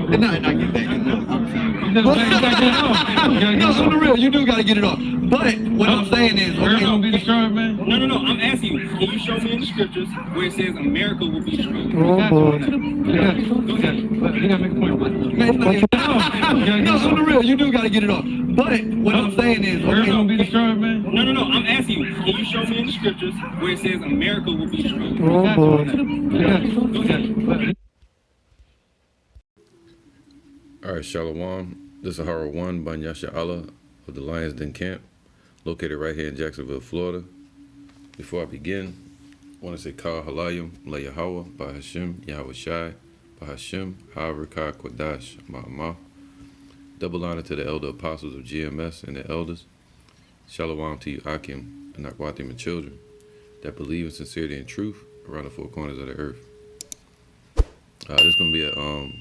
Not get that. No, on the real, you do gotta get it off. But what I'm saying is, okay, gonna be destroyed, man. No. I'm asking you. Can you show me in the scriptures where it says America will be destroyed? You gotta make a point. no, on the real, you do gotta get it off. But what I'm saying is, okay, gonna be destroyed, man. No. I'm asking you. Can you show me in the scriptures where it says America will be destroyed? All right, Shalom. This is Hara 1, Banyasha Allah of the Lions Den Camp, located right here in Jacksonville, Florida. Before I begin, I want to say Ka Halayim La Yahweh, Ba Hashem, Yahweh Shai, Ba Hashem, Ha'avrika Kwadash, Ma'amah. Double honor to the elder apostles of GMS and the elders. Shalom to you, Akim, and Akwatim and children that believe in sincerity and truth around the four corners of the earth. This is going to be a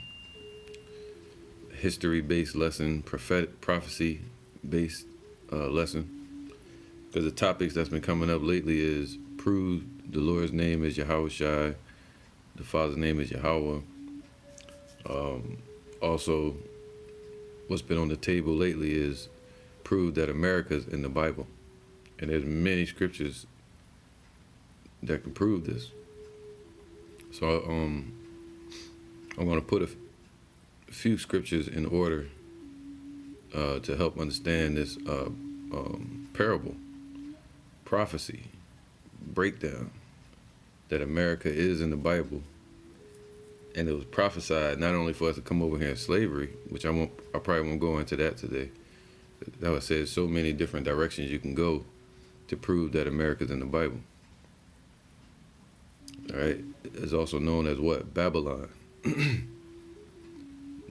history-based lesson, prophecy-based lesson. Because the topics that's been coming up lately is prove the Lord's name is Yahweh Shai, the Father's name is Yahweh. Also, what's been on the table lately is prove that America's in the Bible. And there's many scriptures that can prove this. So I'm going to put a few scriptures in order to help understand this parable, prophecy, breakdown that America is in the Bible, and it was prophesied not only for us to come over here in slavery, which I probably won't go into that today. That was said so many different directions you can go to prove that America's in the Bible. All right, it's also known as what? Babylon.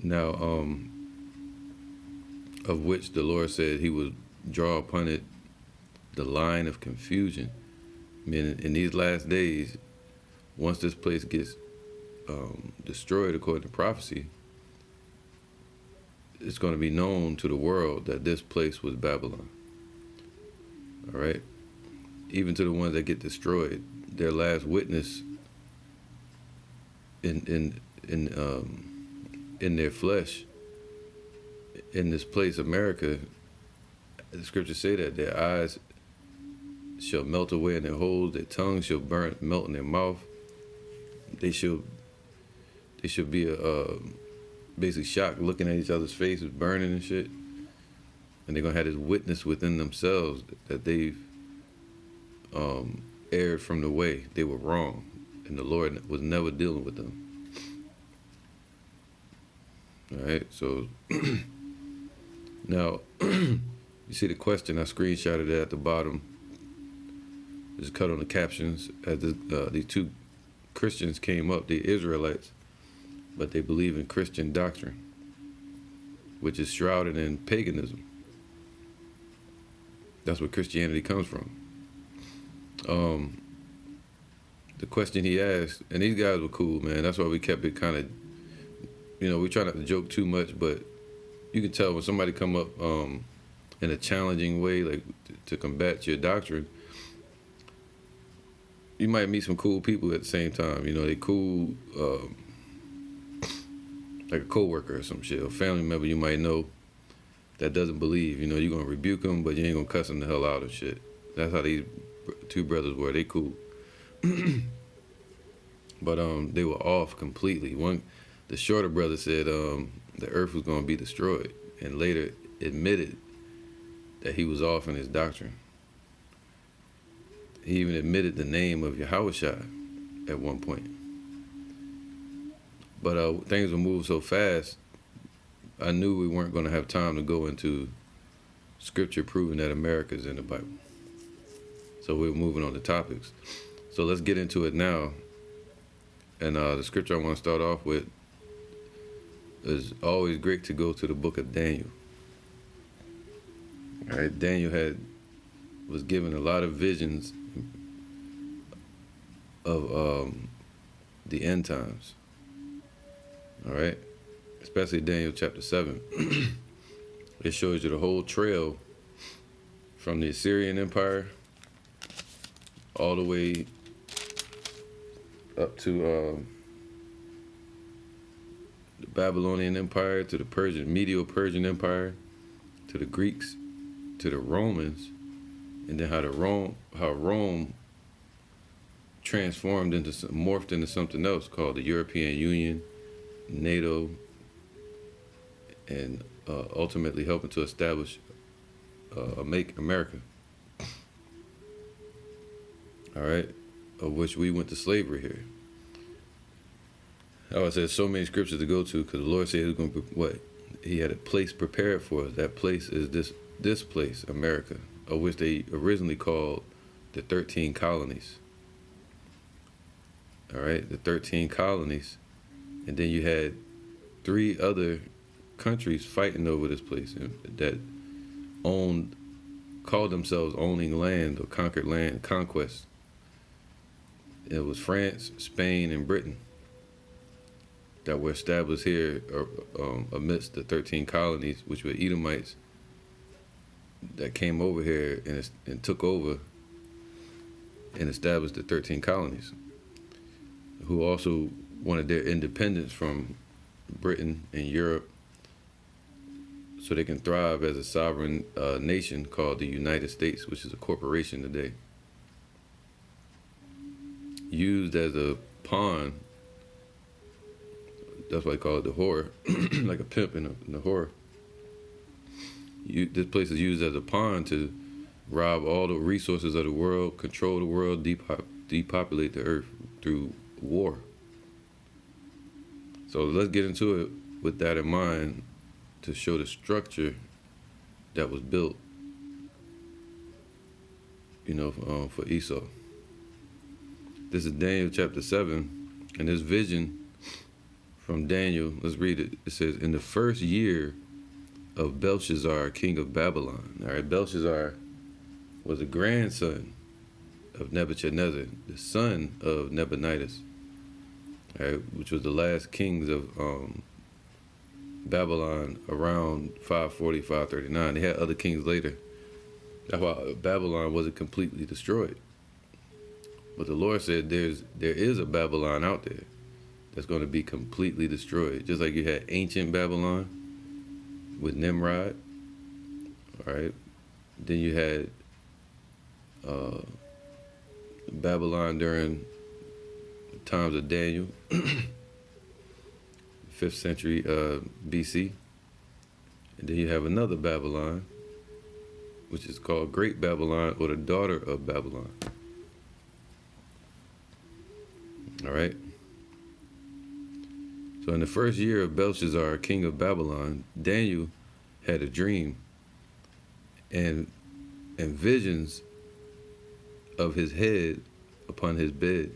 Now, of which the Lord said he would draw upon it the line of confusion. Meaning, in these last days, once this place gets destroyed according to prophecy, it's going to be known to the world that this place was Babylon. All right? Even to the ones that get destroyed, their last witness in their flesh, in this place, America, the scriptures say that their eyes shall melt away in their holes, their tongues shall melt in their mouth. They should be basically shocked, looking at each other's faces, burning and shit. And they're gonna have this witness within themselves that they've erred from the way. They were wrong, and the Lord was never dealing with them. All right, so now you see the question. I screenshotted it at the bottom. Just cut on the captions as these two Christians came up, the Israelites, but they believe in Christian doctrine, which is shrouded in paganism. That's where Christianity comes from. The question he asked, and these guys were cool, man. That's why we kept it kind of, we try not to joke too much, but you can tell when somebody come up in a challenging way, like to combat your doctrine, you might meet some cool people at the same time. They cool, like a coworker or some shit, a family member you might know that doesn't believe. You're going to rebuke them, but you ain't going to cuss them the hell out and shit. That's how these two brothers were. They cool. But they were off completely. The shorter brother said the earth was going to be destroyed, and later admitted that he was off in his doctrine. He even admitted the name of Yahweh Shai at one point. But things were moving so fast, I knew we weren't going to have time to go into scripture proving that America's in the Bible. So we're moving on to topics. So let's get into it now. And the scripture I want to start off with is always great to go to the book of Daniel. All right, Daniel was given a lot of visions of the end times. All right, especially Daniel chapter 7. It shows you the whole trail from the Assyrian Empire all the way up to Babylonian Empire to the Medo-Persian Empire to the Greeks to the Romans, and then how Rome transformed morphed into something else called the European Union, NATO, and ultimately helping to establish Make America. All right, of which we went to slavery here. I said so many scriptures to go to because the Lord said He was going to what? He had a place prepared for us. That place is this place, America, of which they originally called the 13 colonies. All right, the 13 colonies, and then you had 3 other countries fighting over this place that called themselves owning land or conquered land, conquest. It was France, Spain, and Britain that were established here amidst the 13 colonies, which were Edomites that came over here and took over and established the 13 colonies, who also wanted their independence from Britain and Europe so they can thrive as a sovereign nation called the United States, which is a corporation today. Used as a pawn, that's why they call it the whore, like a pimp in the whore. This place is used as a pawn to rob all the resources of the world, control the world, depopulate the earth through war. So let's get into it with that in mind to show the structure that was built, for Esau. This is Daniel chapter 7, and this vision from Daniel, let's read it. It says, in the first year of Belshazzar, king of Babylon. All right, Belshazzar was a grandson of Nebuchadnezzar, the son of Nabonidus, all right, which was the last kings of Babylon around 540, 539. They had other kings later. That's why Babylon wasn't completely destroyed. But the Lord said there is a Babylon out there that's going to be completely destroyed. Just like you had ancient Babylon with Nimrod, all right? Then you had Babylon during the times of Daniel, 5th century BC. And then you have another Babylon, which is called Great Babylon, or the daughter of Babylon. All right. So in the first year of Belshazzar, king of Babylon, Daniel had a dream and visions of his head upon his bed.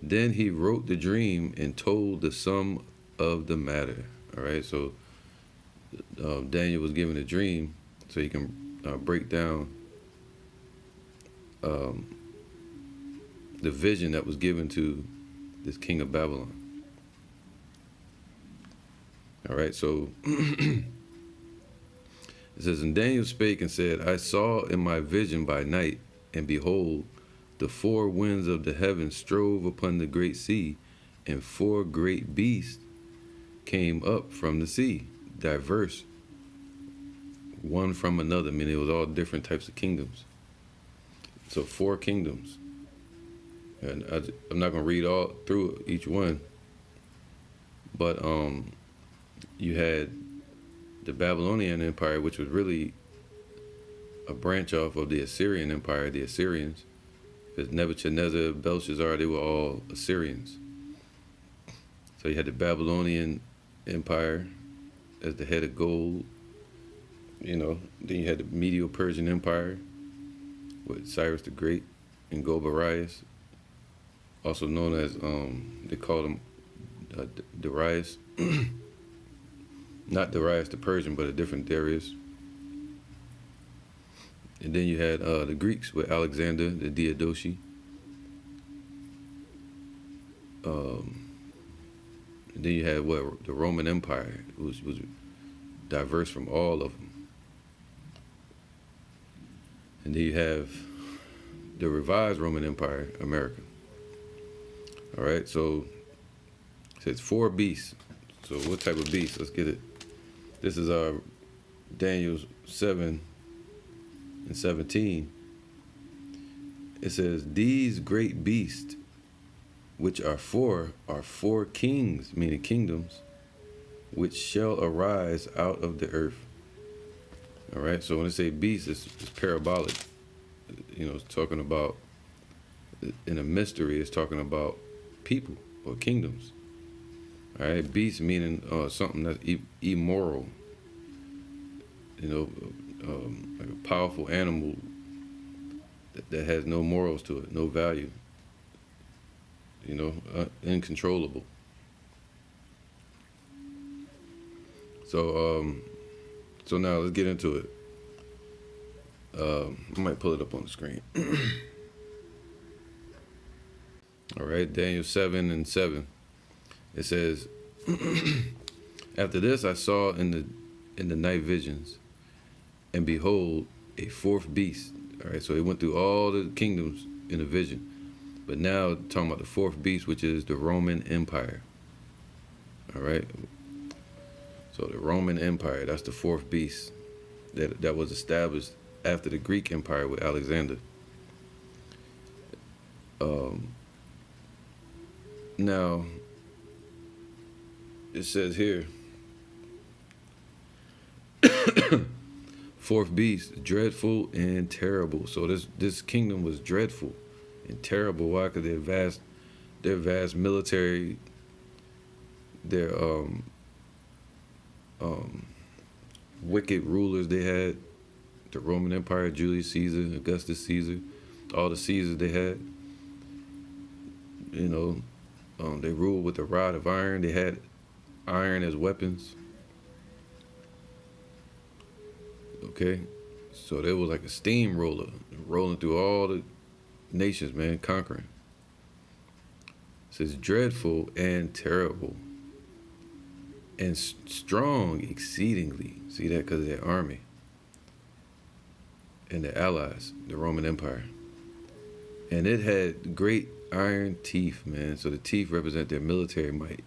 Then he wrote the dream and told the sum of the matter. All right. So Daniel was given a dream so he can break down the vision that was given to this king of Babylon. All right, so it says, and Daniel spake and said, I saw in my vision by night, and behold, the 4 winds of the heavens strove upon the great sea, and 4 great beasts came up from the sea, diverse one from another. I mean, it was all different types of kingdoms. So 4 kingdoms. And I'm not going to read all through each one. But you had the Babylonian Empire, which was really a branch off of the Assyrian Empire, the Assyrians. Because Nebuchadnezzar, Belshazzar, they were all Assyrians. So you had the Babylonian Empire as the head of gold. Then you had the Medo-Persian Empire with Cyrus the Great and Gobarias, also known as, they called him Darius. Not Darius the Persian, but a different Darius. And then you had the Greeks with Alexander the Diadochi. And then you had the Roman Empire, which was diverse from all of them. And then you have the revised Roman Empire, America. All right, so it says 4 beasts. So what type of beast? Let's get it. This is Daniel 7:17. It says, "These great beasts, which are four kings," meaning kingdoms, "which shall arise out of the earth." All right. So when they say beast, it's parabolic. It's talking about, in a mystery, it's talking about people or kingdoms. All right. Beast meaning something that's immoral. Like a powerful animal that has no morals to it, no value. Uncontrollable. So now let's get into it. I might pull it up on the screen. All right, Daniel 7:7. It says, "After this I saw in the night visions, and behold, a fourth beast." All right, so it went through all the kingdoms in a vision, but now talking about the fourth beast, which is the Roman Empire. All right, so the Roman Empire, that's the fourth beast that was established after the Greek Empire with Alexander. Now it says here, fourth beast, dreadful and terrible. So this kingdom was dreadful and terrible. Why? Because their vast military, their wicked rulers they had, the Roman Empire, Julius Caesar, Augustus Caesar, all the Caesars they had. They ruled with a rod of iron. They had iron as weapons. Okay, so they was like a steamroller rolling through all the nations, man, conquering. It says dreadful and terrible and strong exceedingly. See that? Because of their army and their allies, the Roman Empire. And it had great iron teeth, man. So the teeth represent their military might.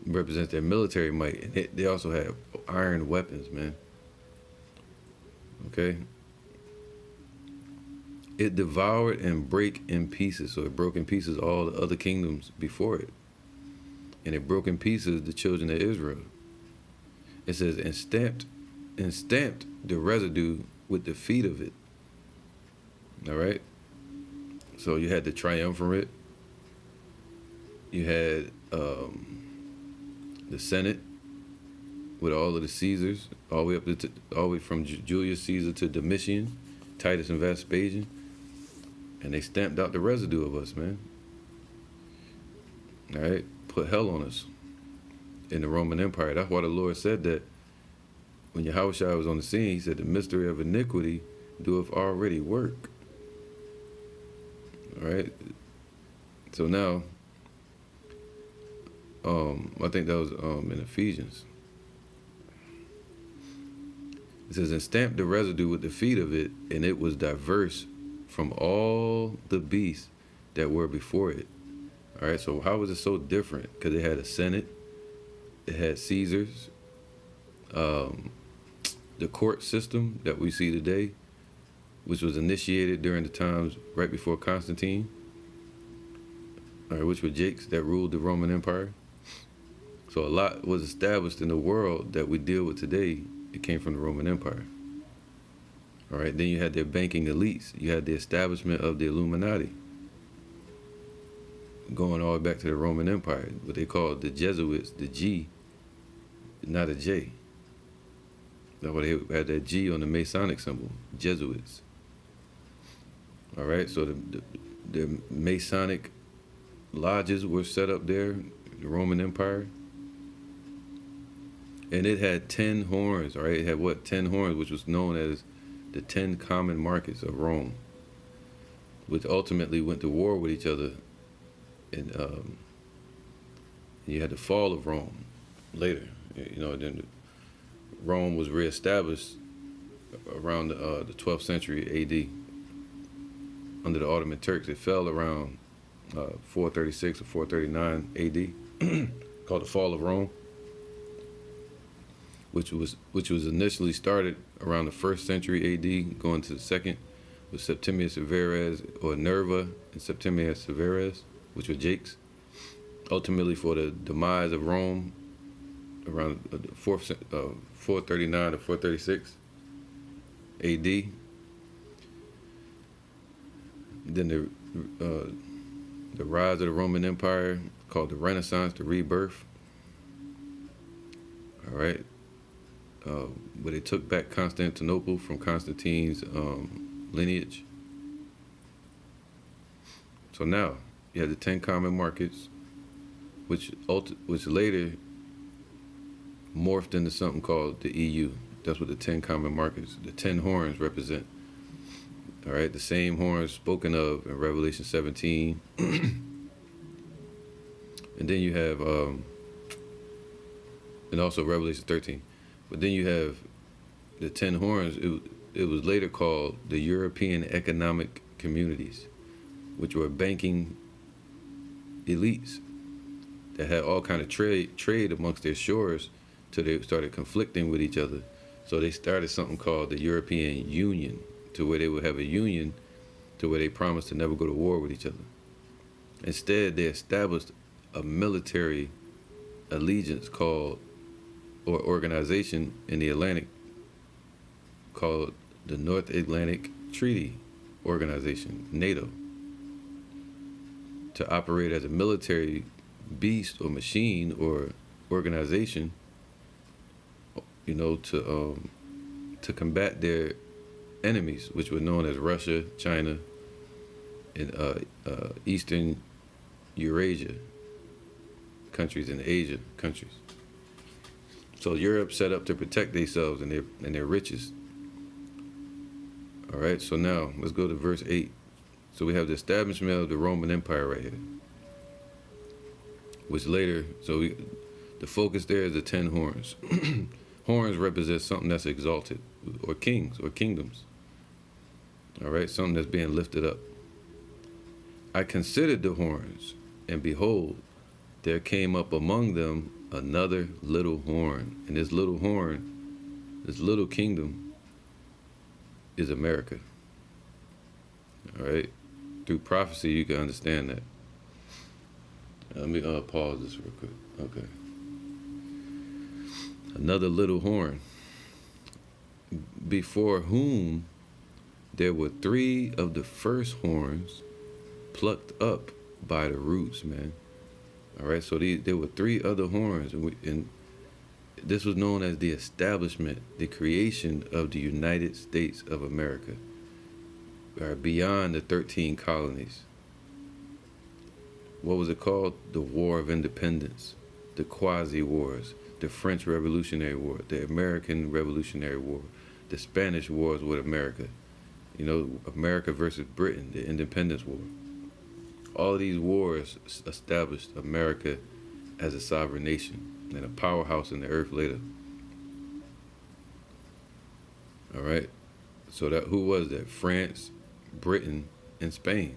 Represent their military might. And they also have iron weapons, man. Okay. It devoured and brake in pieces. So it broke in pieces all the other kingdoms before it. And it broke in pieces the children of Israel. It says, and stamped the residue with the feet of it. All right. So you had the triumvirate. You had the Senate with all of the Caesars, all the way up to all the way from Julius Caesar to Domitian, Titus and Vespasian, and they stamped out the residue of us, man. All right, put hell on us in the Roman Empire. That's why the Lord said that when Yahushua was on the scene. He said, "The mystery of iniquity doeth already work." All right. So now, I think that was in Ephesians. It says, "And stamped the residue with the feet of it, and it was diverse from all the beasts that were before it." All right. So how was it so different? Because it had a Senate, it had Caesars, the court system that we see today, which was initiated during the times right before Constantine, all right, which were Jakes that ruled the Roman Empire. So a lot was established in the world that we deal with today. It came from the Roman Empire. All right, then you had their banking elites. You had the establishment of the Illuminati, going all the way back to the Roman Empire, what they called the Jesuits, the G, not a J. That's why they had that G on the Masonic symbol, Jesuits. All right, so the Masonic lodges were set up there, the Roman Empire. And it had 10 horns, all right? It had what? 10 horns, which was known as the 10 common markets of Rome, which ultimately went to war with each other. And you had the fall of Rome later. Then Rome was reestablished around the 12th century AD under the Ottoman Turks. It fell around 436 or 439 AD. called the Fall of Rome, which was initially started around the 1st century A.D., going to the 2nd, with Septimius Severus or Nerva and Septimius Severus, which were Jakes, ultimately for the demise of Rome around 439 to 436 A.D. Then the rise of the Roman Empire, called the Renaissance, the rebirth. All right, where they took back Constantinople from Constantine's lineage. So now you have the 10 common markets, which later morphed into something called the EU. That's what the 10 common markets, the 10 horns represent. All right, the same horns spoken of in Revelation 17. And then you have, and also Revelation 13. But then you have the 10 horns. It was later called the European Economic Communities, which were banking elites that had all kind of trade amongst their shores till they started conflicting with each other. So they started something called the European Union, to where they would have a union to where they promised to never go to war with each other. Instead, they established a military allegiance called, or organization in the Atlantic called the North Atlantic Treaty Organization, NATO, to operate as a military beast or machine or organization, you know, to combat their enemies, which were known as Russia, China, and Eastern Eurasia countries and Asia countries. So Europe set up to protect themselves and their riches. All right, so now let's go to verse 8. So we have the establishment of the Roman Empire right here, which later, the focus there is the 10 horns. Horns represent something that's exalted, or kings, or kingdoms. All right, something that's being lifted up. I considered the horns, and behold, there came up among them another little horn. And this little horn, this little kingdom, is America. All right, through prophecy, you can understand that. Let me pause this real quick. Okay. Another little horn, before whom there were 3 of the first horns plucked up by the roots, man. All right, so there were 3 other horns, and this was known as the establishment, the creation of the United States of America, beyond the 13 colonies. What was it called? The War of Independence, the Quasi-Wars, the French Revolutionary War, the American Revolutionary War, the Spanish Wars with America, you know, America versus Britain, the Independence War. All of these wars established America as a sovereign nation and a powerhouse in the earth later. All right, so that who was that? France, Britain, and Spain.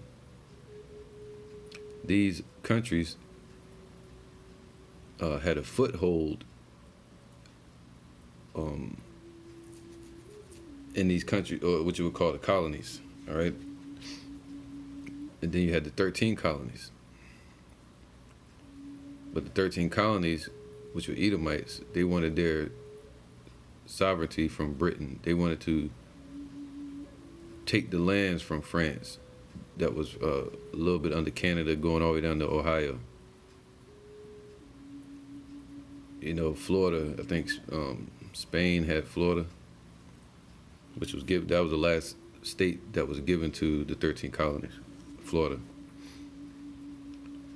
These countries had a foothold in these countries, or what you would call the colonies. All right, and then you had the 13 colonies. But the 13 colonies, which were Edomites, they wanted their sovereignty from Britain. They wanted to take the lands from France that was a little bit under Canada, going all the way down to Ohio. You know, Florida, I think Spain had Florida, which was that was the last state that was given to the 13 colonies, Florida.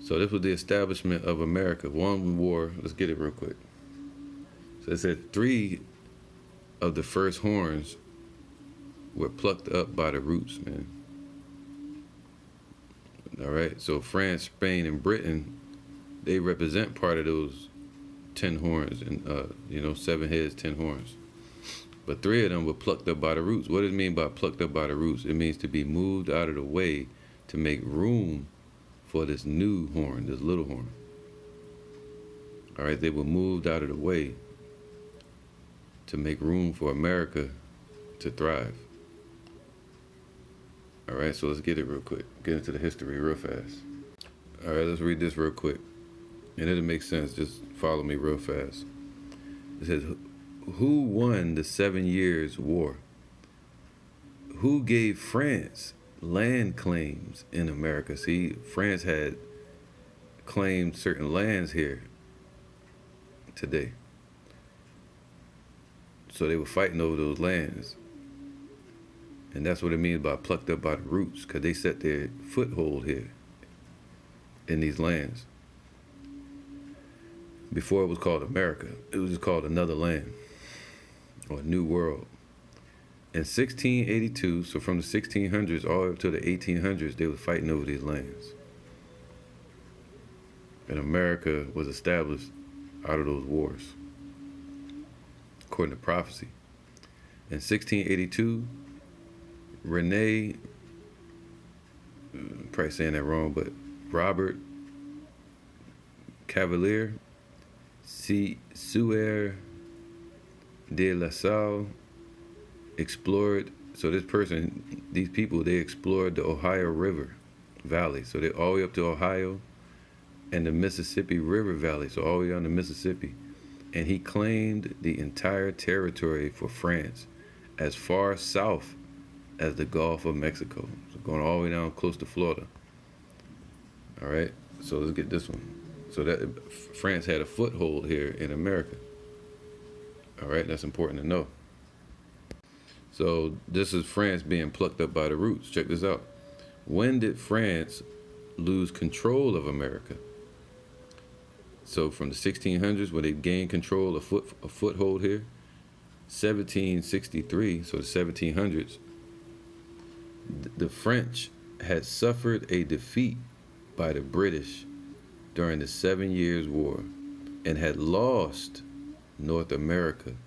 So this was the establishment of America. One war, let's get it real quick. So it said 3 of the first horns were plucked up by the roots, man. All right, so France, Spain, and Britain, they represent part of those 10 horns, and 7 heads, 10 horns. But 3 of them were plucked up by the roots. What does it mean by plucked up by the roots? It means to be moved out of the way to make room for this new horn, this little horn. All right, they were moved out of the way to make room for America to thrive. All right, so let's get it real quick. Get into the history real fast. All right, let's read this real quick. And it'll make sense. Just follow me real fast. It says, who won the 7 Years' War? Who gave France land claims in America? See, France had claimed certain lands here today. So they were fighting over those lands. And that's what it means by plucked up by the roots, because they set their foothold here in these lands. Before it was called America, it was just called another land or New World. In 1682, so from the 1600s all the way up to the 1800s, they were fighting over these lands. And America was established out of those wars, according to prophecy. In 1682, Rene, I'm probably saying that wrong, but Robert Cavalier, Sieur de La Salle explored. So this person, these people, they explored the Ohio River Valley. So they're all the way up to Ohio and the Mississippi River Valley. So all the way on the Mississippi. And he claimed the entire territory for France as far south as the Gulf of Mexico. So going all the way down close to Florida. All right, so let's get this one. So that France had a foothold here in America. All right, that's important to know. So this is France being plucked up by the roots. Check this out. When did France lose control of America? So from the 1600s, when they gained control, a foothold here, 1763, so the 1700s, the French had suffered a defeat by the British during the 7 Years' War and had lost North American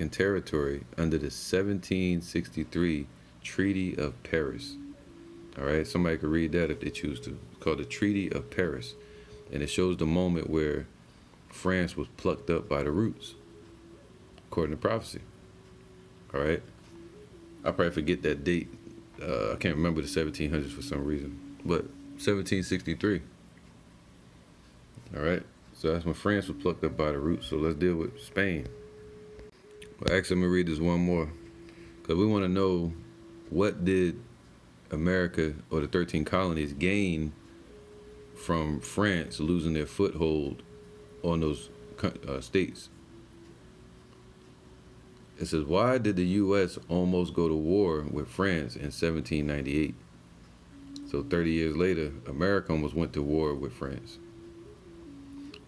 territory under the 1763 Treaty of Paris. All right, somebody could read that if they choose to. It's called the Treaty of Paris. And it shows the moment where France was plucked up by the roots, according to prophecy. All right, I probably forget that date. I can't remember the 1700s for some reason, but 1763. All right, so that's when France was plucked up by the roots. So let's deal with Spain. Well, actually, I'm gonna read this one more, because we want to know, what did America or the 13 colonies gain from France losing their foothold on those states? It says, why did the U.S. almost go to war with France in 1798? So 30 years later, America almost went to war with France.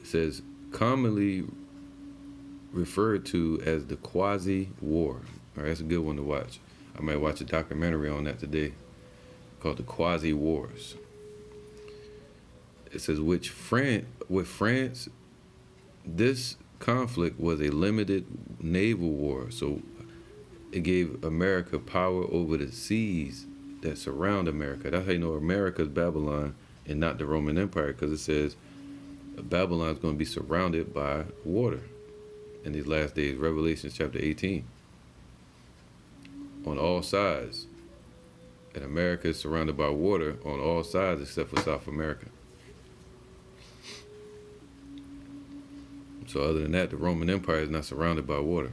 It says, commonly referred to as the Quasi-War. All right, that's a good one to watch. I might watch a documentary on that today called the Quasi-Wars. It says, with France, this conflict was a limited naval war. So it gave America power over the seas that surround America. That's how you know America's Babylon and not the Roman Empire, because it says Babylon's going to be surrounded by water in these last days. Revelation chapter 18. On all sides. And America is surrounded by water on all sides except for South America. So other than that, the Roman Empire is not surrounded by water.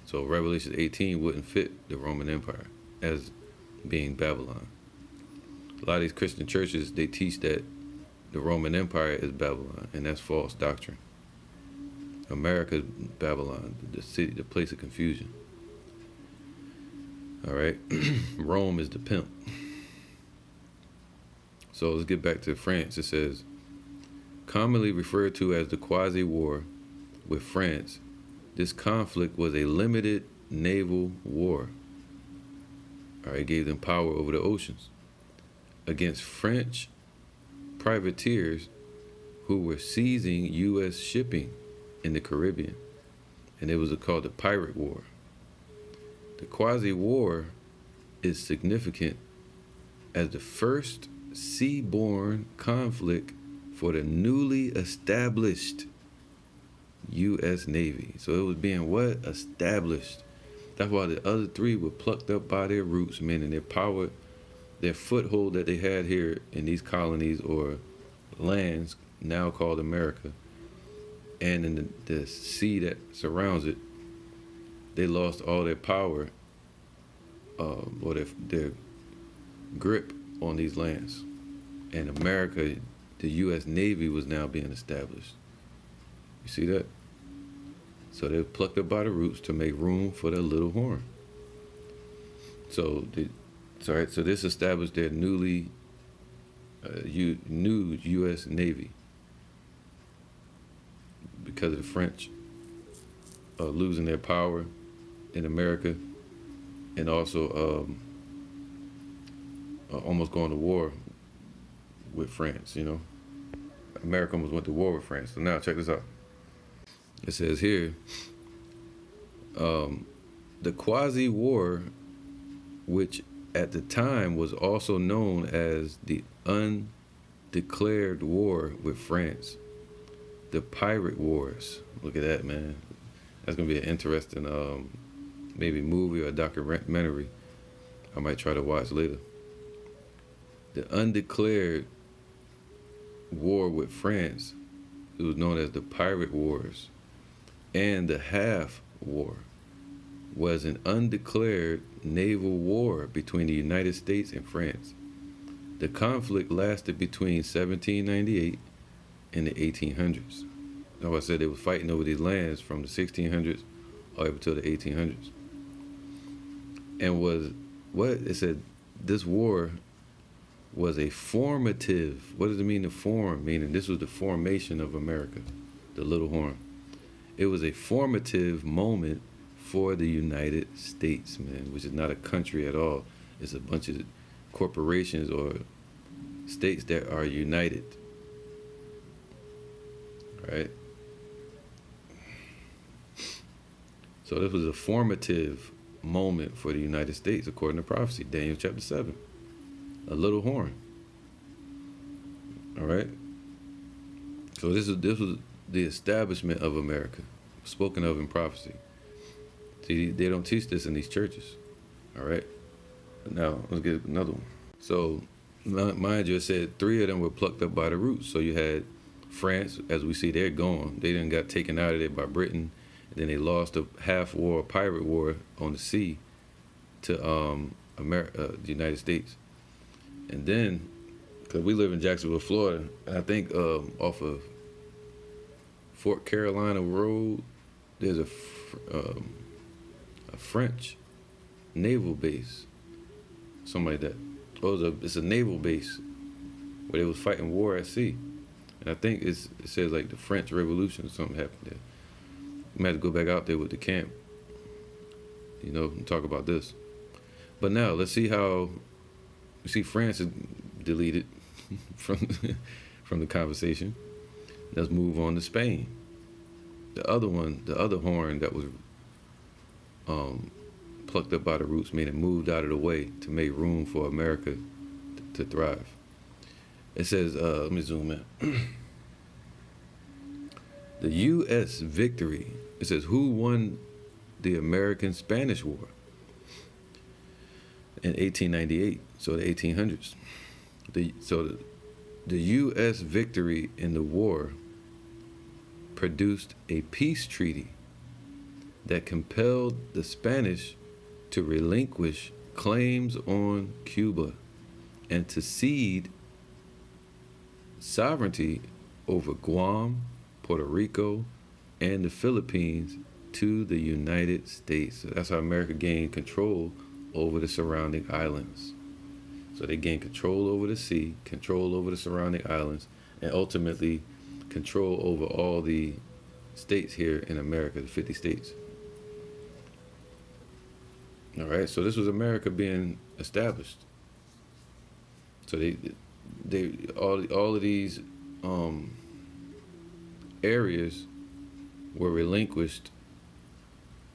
So Revelation 18 wouldn't fit the Roman Empire as being Babylon. A lot of these Christian churches, they teach that the Roman Empire is Babylon, and that's false doctrine. America is Babylon, the city, the place of confusion. All right, Rome is the pimp. So let's get back to France. It says, commonly referred to as the Quasi-War with France, this conflict was a limited naval war. All right, it gave them power over the oceans against French privateers who were seizing U.S. shipping in the Caribbean. And it was called the Pirate War. The Quasi-War is significant as the first seaborne conflict for the newly established U.S. Navy. So it was being what? Established. That's why the other three were plucked up by their roots, meaning their power, their foothold that they had here in these colonies or lands now called America, and in the sea that surrounds it. They lost all their power, or their grip on these lands. And America, the U.S. Navy was now being established. You see that? So they were plucked up by the roots to make room for their little horn. So this established their new U.S. Navy because of the French losing their power in America, and also almost going to war with France. America almost went to war with France. So now check this out. It says here, the quasi-war, which at the time was also known as the undeclared war with France, the pirate wars. Look at that, man. That's gonna be an interesting maybe movie or documentary I might try to watch later. The undeclared war with France, it was known as the pirate wars, and the half war was an undeclared naval war between the United States and France. The conflict lasted between 1798 and the 1800s. Like I said, they were fighting over these lands from the 1600s all the way up until the 1800s. And it said this war was a formative. What does it mean to form? Meaning this was the formation of America, the little horn. It was a formative moment for the United States, man, which is not a country at all. It's a bunch of corporations or states that are united. Right? So this was a formative moment for the United States, according to prophecy, Daniel chapter 7. A little horn. All right? So this was the establishment of America, spoken of in prophecy. See, they don't teach this in these churches. All right? Now, let's get another one. So, mind you, it said 3 of them were plucked up by the roots. So you had France, as we see, they're gone. They then got taken out of there by Britain. And then they lost a half-war, pirate war on the sea to the United States. And then, because we live in Jacksonville, Florida, and I think off of Fort Carolina Road, there's a French naval base, something like that. It's a naval base where they was fighting war at sea. And I think it says like the French Revolution or something happened there. We might have to go back out there with the camp, and talk about this. But now let's see how you see France is deleted from the conversation. Let's move on to Spain. The other horn that was plucked up by the roots, meaning moved out of the way to make room for America to thrive. It says, let me zoom in. The U.S. victory. It says, who won the American-Spanish War in 1898? So the 1800s. The U.S. victory in the war produced a peace treaty that compelled the Spanish to relinquish claims on Cuba and to cede sovereignty over Guam, Puerto Rico, and the Philippines to the United States. So that's how America gained control over the surrounding islands. So they gained control over the sea, control over the surrounding islands, and ultimately control over all the states here in America, the 50 states. All right, so this was America being established. So all of these areas were relinquished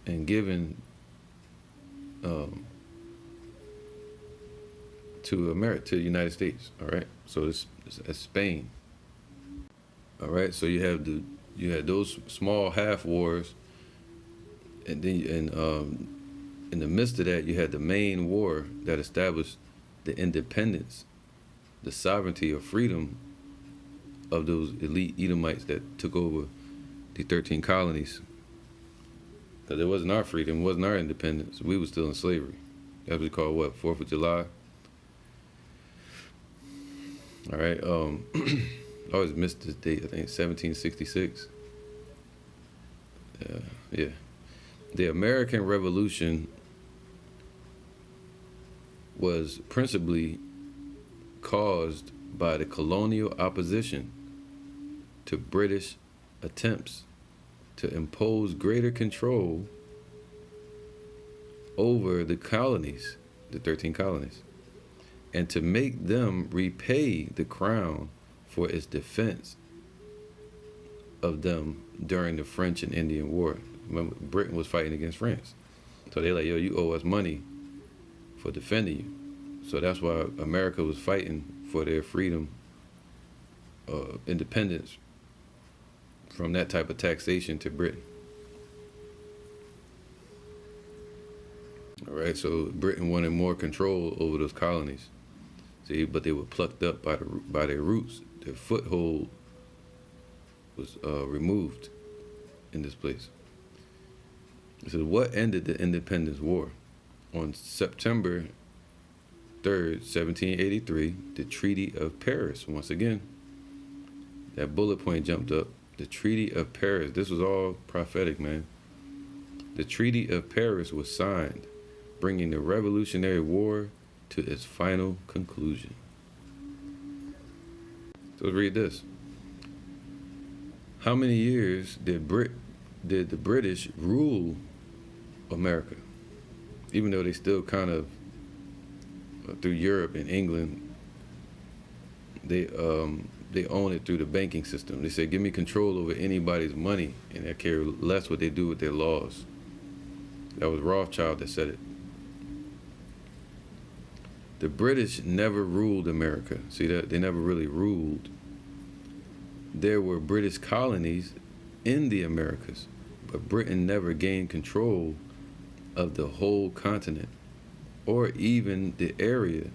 and given to America, to the United States. All right, so it's Spain. All right, so you had those small half wars, and then in the midst of that, you had the main war that established the independence, the sovereignty or freedom of those elite Edomites that took over the 13 colonies. Because it wasn't our freedom, it wasn't our independence. We were still in slavery. That was called what, 4th of July? All right, I always missed this date, I think 1766. Yeah. The American Revolution was principally caused by the colonial opposition to British attempts to impose greater control over the colonies, the 13 colonies, and to make them repay the crown for its defense of them during the French and Indian War. Remember, Britain was fighting against France. So they're like, yo, you owe us money for defending you. So that's why America was fighting for their freedom, independence from that type of taxation to Britain. All right, so Britain wanted more control over those colonies. See, but they were plucked up by their roots. Their foothold was removed in this place. This is what ended the Independence War. On September 3rd, 1783, the Treaty of Paris, once again, that bullet point jumped up. The Treaty of Paris, this was all prophetic, man. The Treaty of Paris was signed, bringing the Revolutionary War to its final conclusion. So let's read this. How many years did the British rule America? Even though they still kind of, through Europe and England, they own it through the banking system. They say, give me control over anybody's money, and I care less what they do with their laws. That was Rothschild that said it. The British never ruled America. See that? They never really ruled. There were British colonies in the Americas, but Britain never gained control of the whole continent or even the area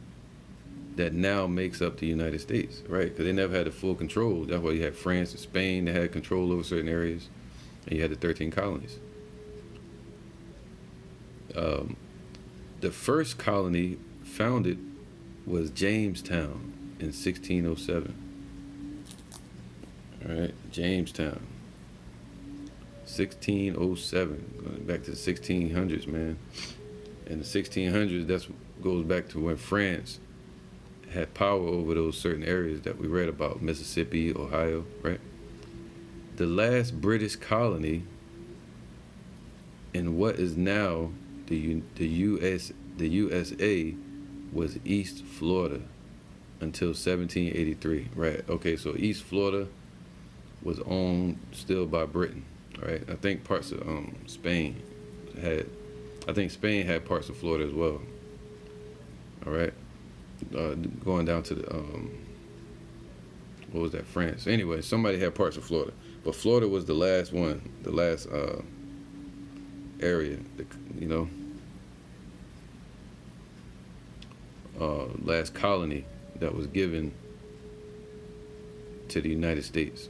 that now makes up the United States, right? Because they never had the full control. That's why you had France and Spain that had control over certain areas, and you had the 13 colonies. The first colony founded was Jamestown in 1607. All right, Jamestown, 1607, going back to the 1600s, man. In the 1600s, that goes back to when France had power over those certain areas that we read about, Mississippi, Ohio, right? The last British colony in what is now the USA was East Florida until 1783, right? Okay, so East Florida was owned still by Britain, right? I think parts of Spain had parts of Florida as well. All right, going down to the what was that, France? Anyway, somebody had parts of Florida, but Florida was the last one, the last area, you know, last colony that was given to the United States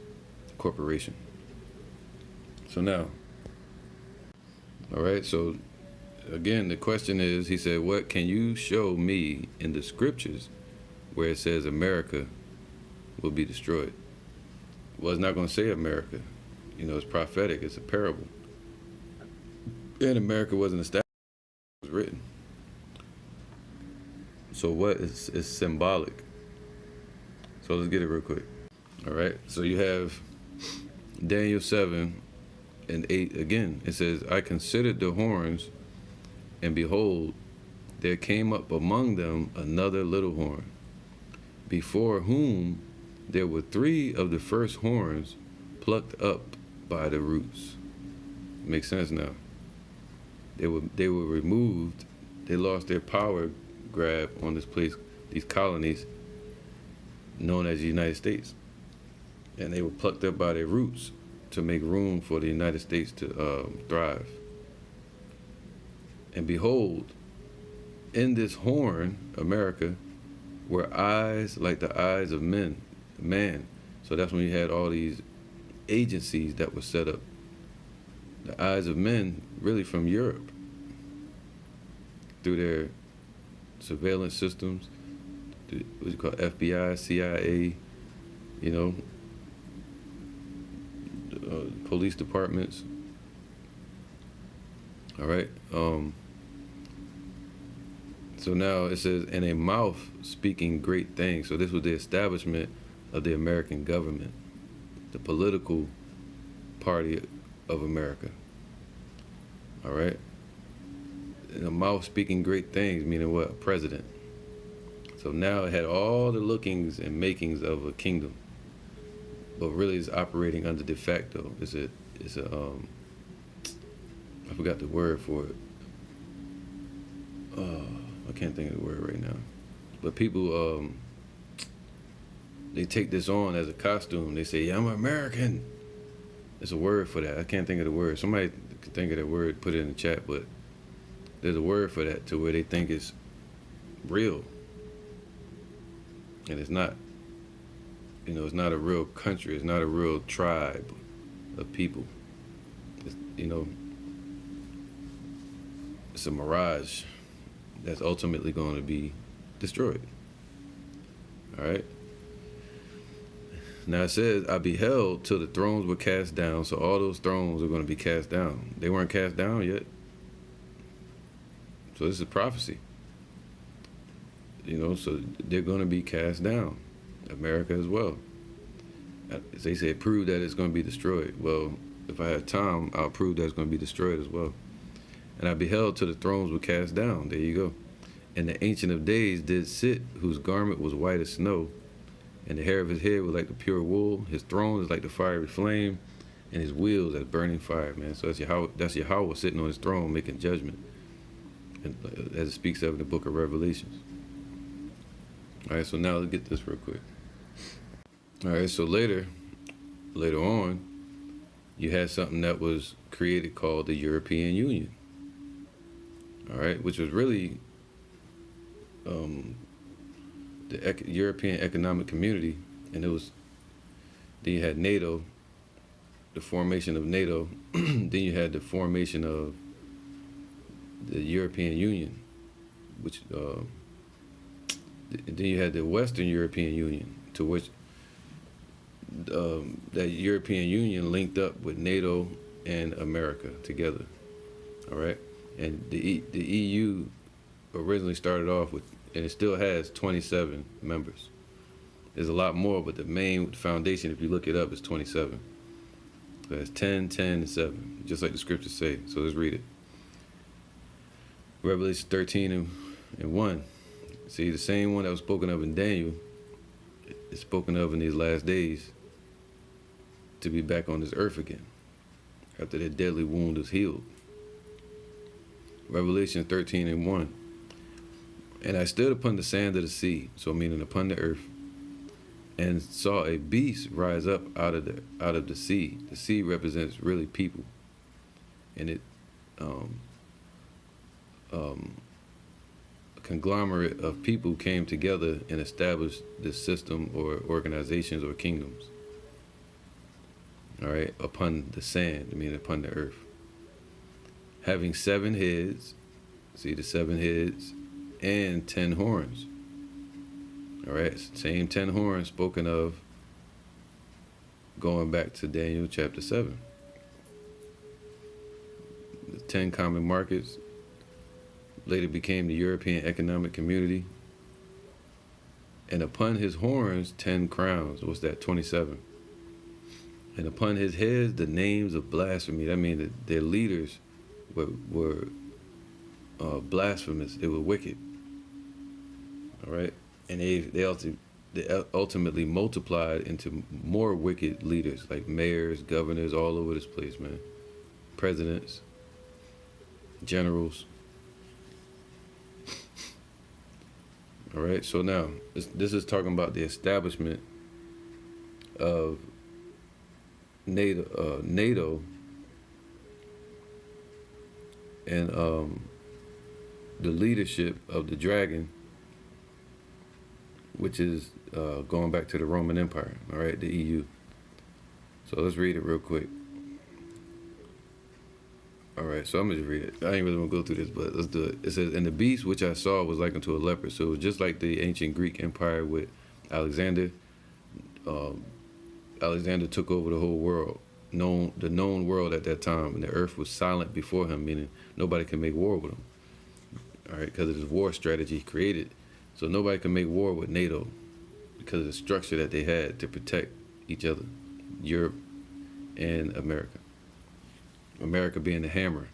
Corporation. So now, all right, so again, the question is, he said, what can you show me in the scriptures where it says America will be destroyed? Well, it's not going to say America. You know, it's prophetic. It's a parable. And America wasn't established. It was written. So what is symbolic? So let's get it real quick. All right. So you have Daniel 7:8 again. It says, I considered the horns, and behold, there came up among them another little horn, before whom there were 3 of the first horns plucked up by the roots. Makes sense now. They were removed. They lost their power grab on this place, these colonies known as the United States. and they were plucked up by their roots to make room for the United States to thrive. And behold, in this horn, America, were eyes like the eyes of man. So that's when you had all these agencies that were set up. The eyes of men, really from Europe, through their surveillance systems, what you call FBI, CIA, you know, police departments. All right. So now it says, in a mouth speaking great things. So this was the establishment of the American government, the political party of America. All right. In a mouth speaking great things, meaning what? A president. So now it had all the lookings and makings of a kingdom, but really is operating under de facto. It's a I forgot the word for it. I can't think of the word right now. But people, they take this on as a costume. They say, yeah, I'm American. There's a word for that. I can't think of the word. Somebody can think of that word, put it in the chat, but there's a word for that, to where they think it's real. And it's not. You know, it's not a real country. It's not a real tribe of people. It's, you know, it's a mirage that's ultimately going to be destroyed. All right. Now it says, I beheld till the thrones were cast down. So all those thrones are going to be cast down. They weren't cast down yet. So this is prophecy. You know, so they're going to be cast down. America as well. They say prove that it's going to be destroyed. Well, if I have time, I'll prove that it's going to be destroyed as well. And I beheld till the thrones were cast down. There you go. And the Ancient of Days did sit, whose garment was white as snow, and the hair of his head was like the pure wool. His throne is like the fiery flame, and his wheels as burning fire, man. So that's Yahweh sitting on his throne making judgment, and as it speaks of in the book of Revelations. All right, so now let's get this real quick. All right, so later on, you had something that was created called the European Union. All right, which was really the European Economic Community, and then you had NATO, the formation of NATO. Then you had the formation of the European Union, which then you had the Western European Union, to which that European Union linked up with NATO and America together. All right, and the EU originally started off with, and it still has 27 members. There's a lot more, but the main foundation, if you look it up, is 27. So it's 10, 10, and 7, just like the scriptures say. So let's read it. Revelation 13 and 1. See, the same one that was spoken of in Daniel is spoken of in these last days to be back on this earth again after their deadly wound is healed. Revelation 13 and 1. And I stood upon the sand of the sea, so meaning upon the earth, and saw a beast rise up out of the sea. The sea represents really people, and it a conglomerate of people came together and established this system or organizations or kingdoms. All right, upon the sand, meaning upon the earth, having 7 heads. See the 7 heads. And 10 horns. All right, same 10 horns spoken of going back to Daniel chapter 7. The 10 common markets later became the European Economic Community. And upon his horns, 10 crowns. What's that? 27. And upon his heads, the names of blasphemy. That means that their leaders were blasphemous. They were wicked. All right, and they ultimately multiplied into more wicked leaders, like mayors, governors, all over this place, man. Presidents, generals. All right, so now this is talking about the establishment of NATO and the leadership of the dragon, which is going back to the Roman Empire, all right, the EU. So let's read it real quick. All right, so I'm gonna just read it. I ain't really gonna go through this, but let's do it. It says, "And the beast which I saw was like unto a leopard." So it was just like the ancient Greek Empire with Alexander. Alexander took over the whole world, the known world at that time, and the earth was silent before him, meaning nobody can make war with him. All right, because of his war strategy he created, so nobody can make war with NATO because of the structure that they had to protect each other, Europe and America. America being the hammer.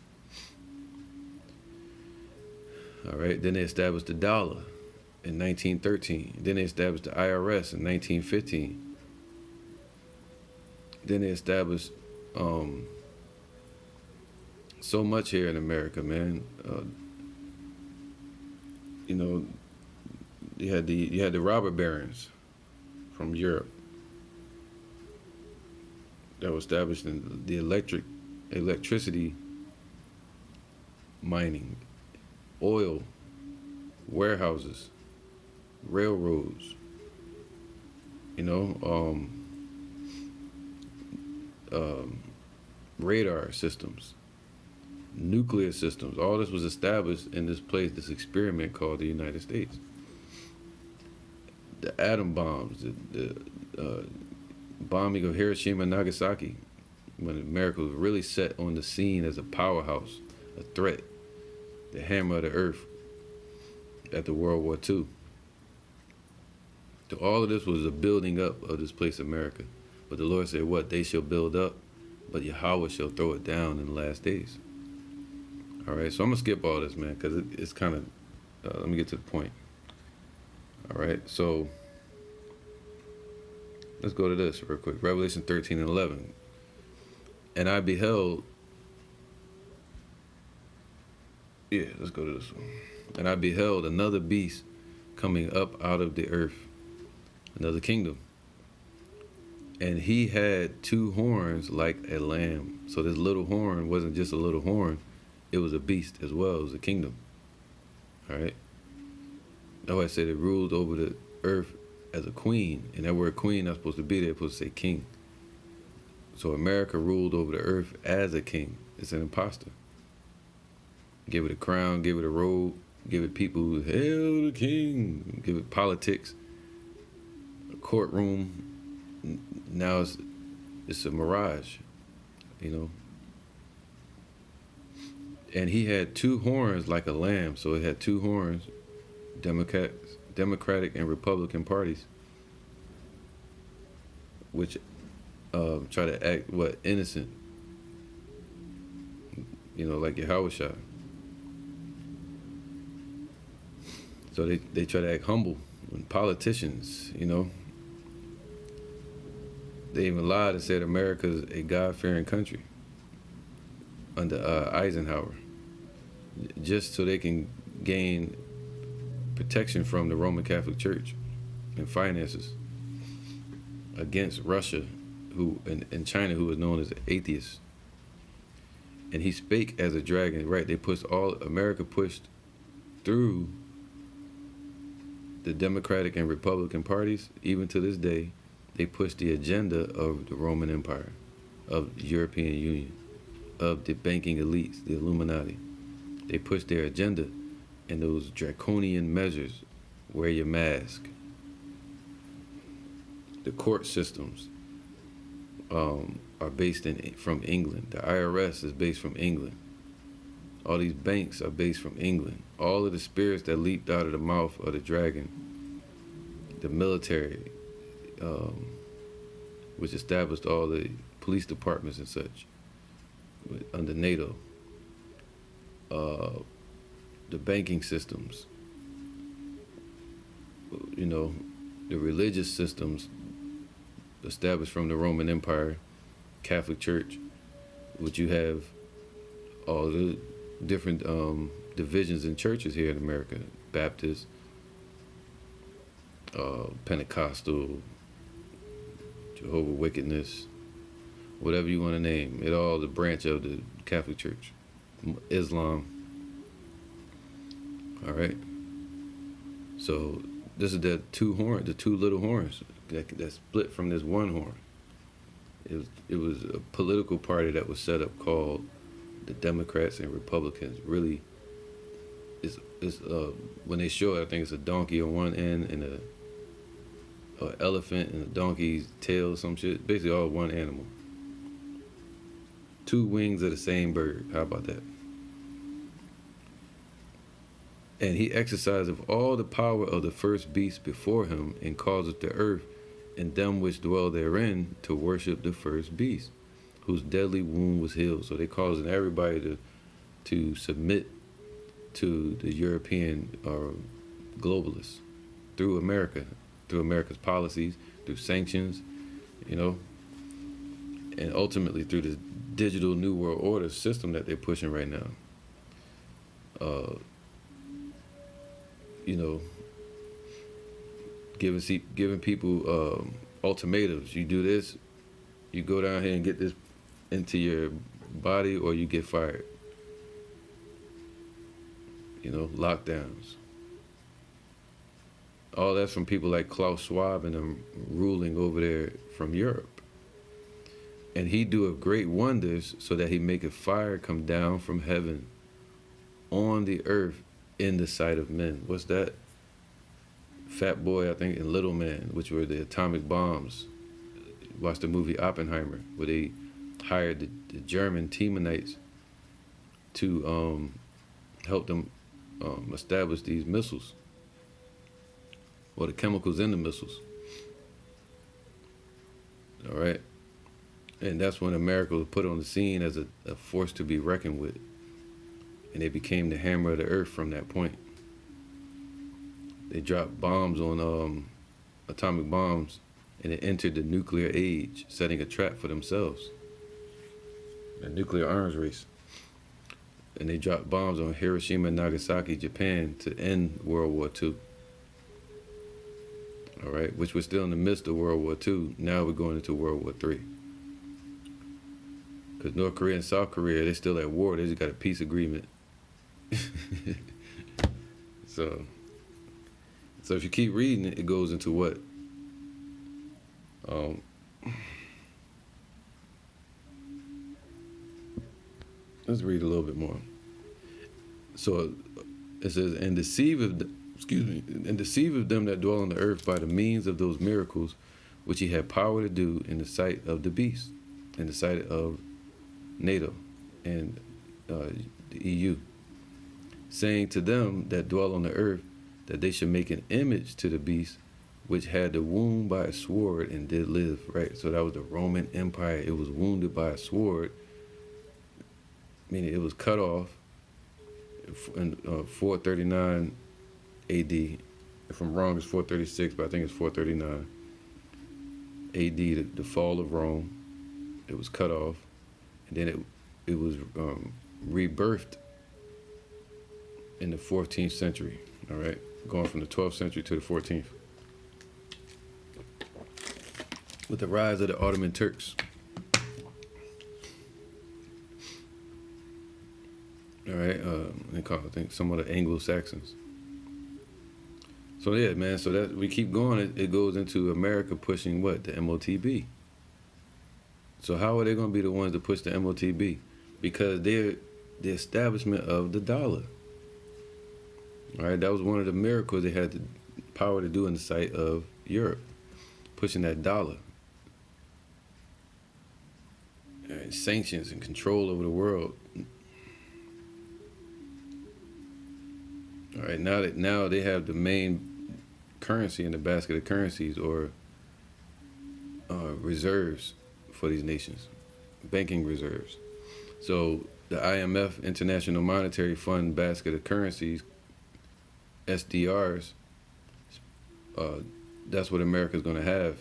All right, then they established the dollar in 1913. Then they established the IRS in 1915. Then they established so much here in America, man. You know, you had the robber barons from Europe that were established in the electricity mining, oil, warehouses, railroads, you know, radar systems, nuclear systems. All this was established in this place, this experiment called the United States. The atom bombs, the bombing of Hiroshima and Nagasaki, when America was really set on the scene as a powerhouse, a threat, the hammer of the earth after World War II. So all of this was a building up of this place, America. But the Lord said, what? They shall build up, but Yahweh shall throw it down in the last days. All right, so I'm going to skip all this, man, because it's kind of, let me get to the point. All right, so let's go to this real quick. Revelation 13 and 11. And I beheld, let's go to this one. And I beheld another beast coming up out of the earth, another kingdom. And he had two horns like a lamb. So this little horn wasn't just a little horn, it was a beast as well. It was a kingdom. All right. That's why I said it ruled over the earth as a queen. And that word queen not supposed to be there, it's supposed to say king. So America ruled over the earth as a king. It's an imposter. Give it a crown, give it a robe, give it people who hail the king, give it politics, a courtroom. Now it's a mirage, you know. And he had two horns like a lamb. So it had two horns, Democratic and Republican parties, which try to act, innocent, you know, like Yahweh Shah. So they try to act humble. When politicians, you know, they even lied and said America's a God-fearing country under Eisenhower, just so they can gain protection from the Roman Catholic Church and finances against Russia, who and China, who was known as atheists. And he spake as a dragon, right? America pushed through the Democratic and Republican parties. Even to this day, they push the agenda of the Roman Empire, of the European Union, of the banking elites, the Illuminati. They push their agenda and those draconian measures. Wear your mask. The court systems are based from England. The IRS is based from England. All these banks are based from England. All of the spirits that leaped out of the mouth of the dragon, the military, which established all the police departments and such under NATO, the banking systems, you know, the religious systems established from the Roman Empire, Catholic Church, which you have all the different divisions in churches here in America: Baptist, Pentecostal, Jehovah's Wickedness, whatever you want to name it, all the branch of the Catholic Church, Islam. All right. So this is the two little horns that split from this one horn. It was a political party that was set up called the Democrats and Republicans. Really, it's when they show it, I think it's a donkey on one end and a elephant and a donkey's tail, some shit. Basically, all one animal. Two wings of the same bird. How about that? And he exercised of all the power of the first beast before him, and causeth the earth and them which dwell therein to worship the first beast, whose deadly wound was healed. So they causing everybody to submit to the European globalists through America, through America's policies, through sanctions, you know, and ultimately through the digital new world order system that they're pushing right now. You know, giving people ultimatums. You do this, you go down here and get this into your body, or you get fired. You know, lockdowns. All that's from people like Klaus Schwab and them ruling over there from Europe. And he doeth great wonders, so that he maketh fire come down from heaven on the earth in the sight of men. What's that? Fat Boy, I think, and Little Man, which were the atomic bombs. Watch the movie Oppenheimer, where they hired the German Teamanites to help them establish these missiles, or the chemicals in the missiles. All right. And that's when America was put on the scene as a force to be reckoned with. And they became the hammer of the earth from that point. They dropped bombs on atomic bombs, and it entered the nuclear age, setting a trap for themselves. The nuclear arms race. And they dropped bombs on Hiroshima and Nagasaki, Japan, to end World War II. All right, which we're still in the midst of World War II. Now we're going into World War III. Because North Korea and South Korea, they're still at war. They just got a peace agreement. So if you keep reading it, it goes into what? Let's read a little bit more. So it says, and deceiveth them that dwell on the earth by the means of those miracles which he had power to do in the sight of the beast, in the sight of NATO and the EU, saying to them that dwell on the earth that they should make an image to the beast which had the wound by a sword and did live. Right? So that was the Roman Empire. It was wounded by a sword, meaning it was cut off in 439 AD. If I'm wrong, it's 436, but I think it's 439 AD, the fall of Rome. It was cut off, and then it was rebirthed in the 14th century, all right? Going from the 12th century to the 14th. With the rise of the Ottoman Turks. All right, they call it, I think, some of the Anglo-Saxons. So yeah, man, so that we keep going, it goes into America pushing what? The MOTB. So how are they going to be the ones to push the MOTB? Because they're the establishment of the dollar. All right, that was one of the miracles they had the power to do in the sight of Europe, pushing that dollar. And sanctions and control over the world. All right, now they have the main currency in the basket of currencies, or reserves for these nations, banking reserves. So the IMF, International Monetary Fund basket of currencies, SDRs, that's what America's going to have.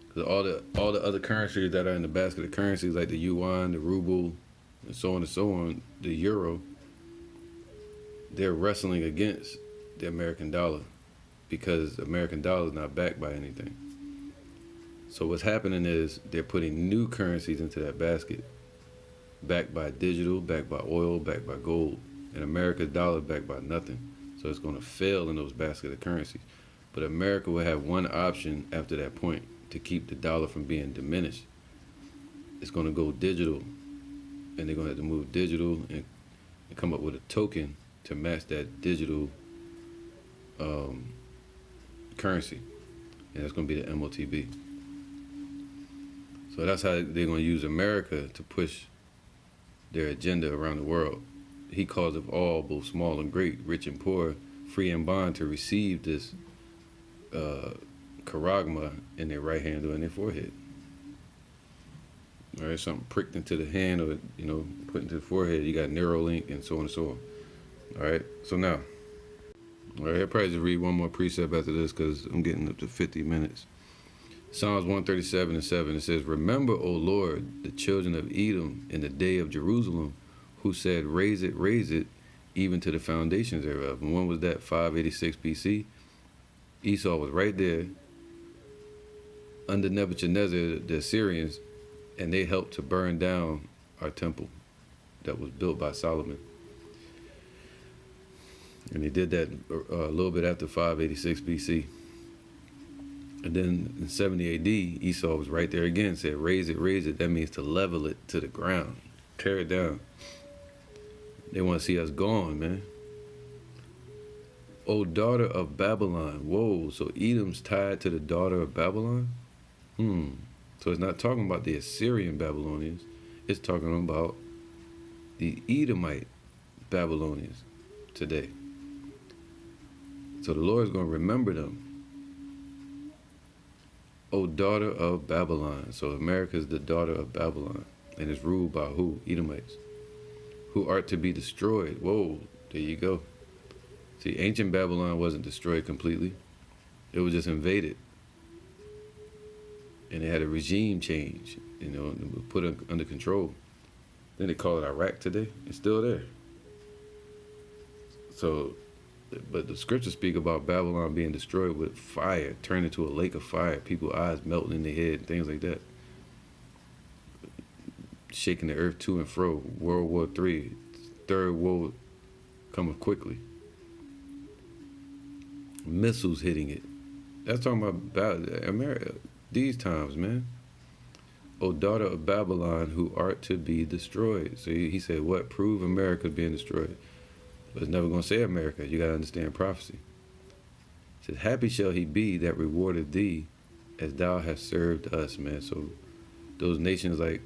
Because all the other currencies that are in the basket of currencies, like the yuan, the ruble, and so on, the euro, they're wrestling against the American dollar, because the American dollar is not backed by anything. So what's happening is they're putting new currencies into that basket, backed by digital, backed by oil, backed by gold, and America's dollar backed by nothing. So it's going to fail in those basket of currencies. But America will have one option after that point to keep the dollar from being diminished. It's going to go digital, and they're going to have to move digital and come up with a token to match that digital currency, and that's going to be the MOTB. So that's how they're going to use America to push their agenda around the world. He calls of all, both small and great, rich and poor, free and bond, to receive this charagma in their right hand or in their forehead. All right, something pricked into the hand or, put into the forehead. You got Neuralink and so on and so on. All right, so now, all right, I'll probably just read one more precept after this because I'm getting up to 50 minutes. Psalms 137:7, it says, "Remember, O Lord, the children of Edom in the day of Jerusalem, who said, raise it, even to the foundations thereof." And when was that? 586 BC. Esau was right there under Nebuchadnezzar, the Assyrians, and they helped to burn down our temple that was built by Solomon. And he did that a little bit after 586 BC. And then in 70 AD, Esau was right there again, said, raise it. That means to level it to the ground, tear it down. They want to see us gone, man. O daughter of Babylon. Whoa, so Edom's tied to the daughter of Babylon? So it's not talking about the Assyrian Babylonians. It's talking about the Edomite Babylonians today. So the Lord is going to remember them. O daughter of Babylon. So America is the daughter of Babylon. And it's ruled by who? Edomites. Who are to be destroyed. Whoa, there you go. See, ancient Babylon wasn't destroyed completely. It was just invaded. And it had a regime change, and put it under control. Then they call it Iraq today. It's still there. So, but the scriptures speak about Babylon being destroyed with fire, turned into a lake of fire, people's eyes melting in their head, things like that. Shaking the earth to and fro. World War III, third world coming quickly. Missiles hitting it. That's talking about America. These times, man. O daughter of Babylon, who art to be destroyed. So he said, what? Prove America being destroyed. But it's never going to say America. You got to understand prophecy. It says, happy shall he be that rewarded thee as thou hast served us, man. So those nations like,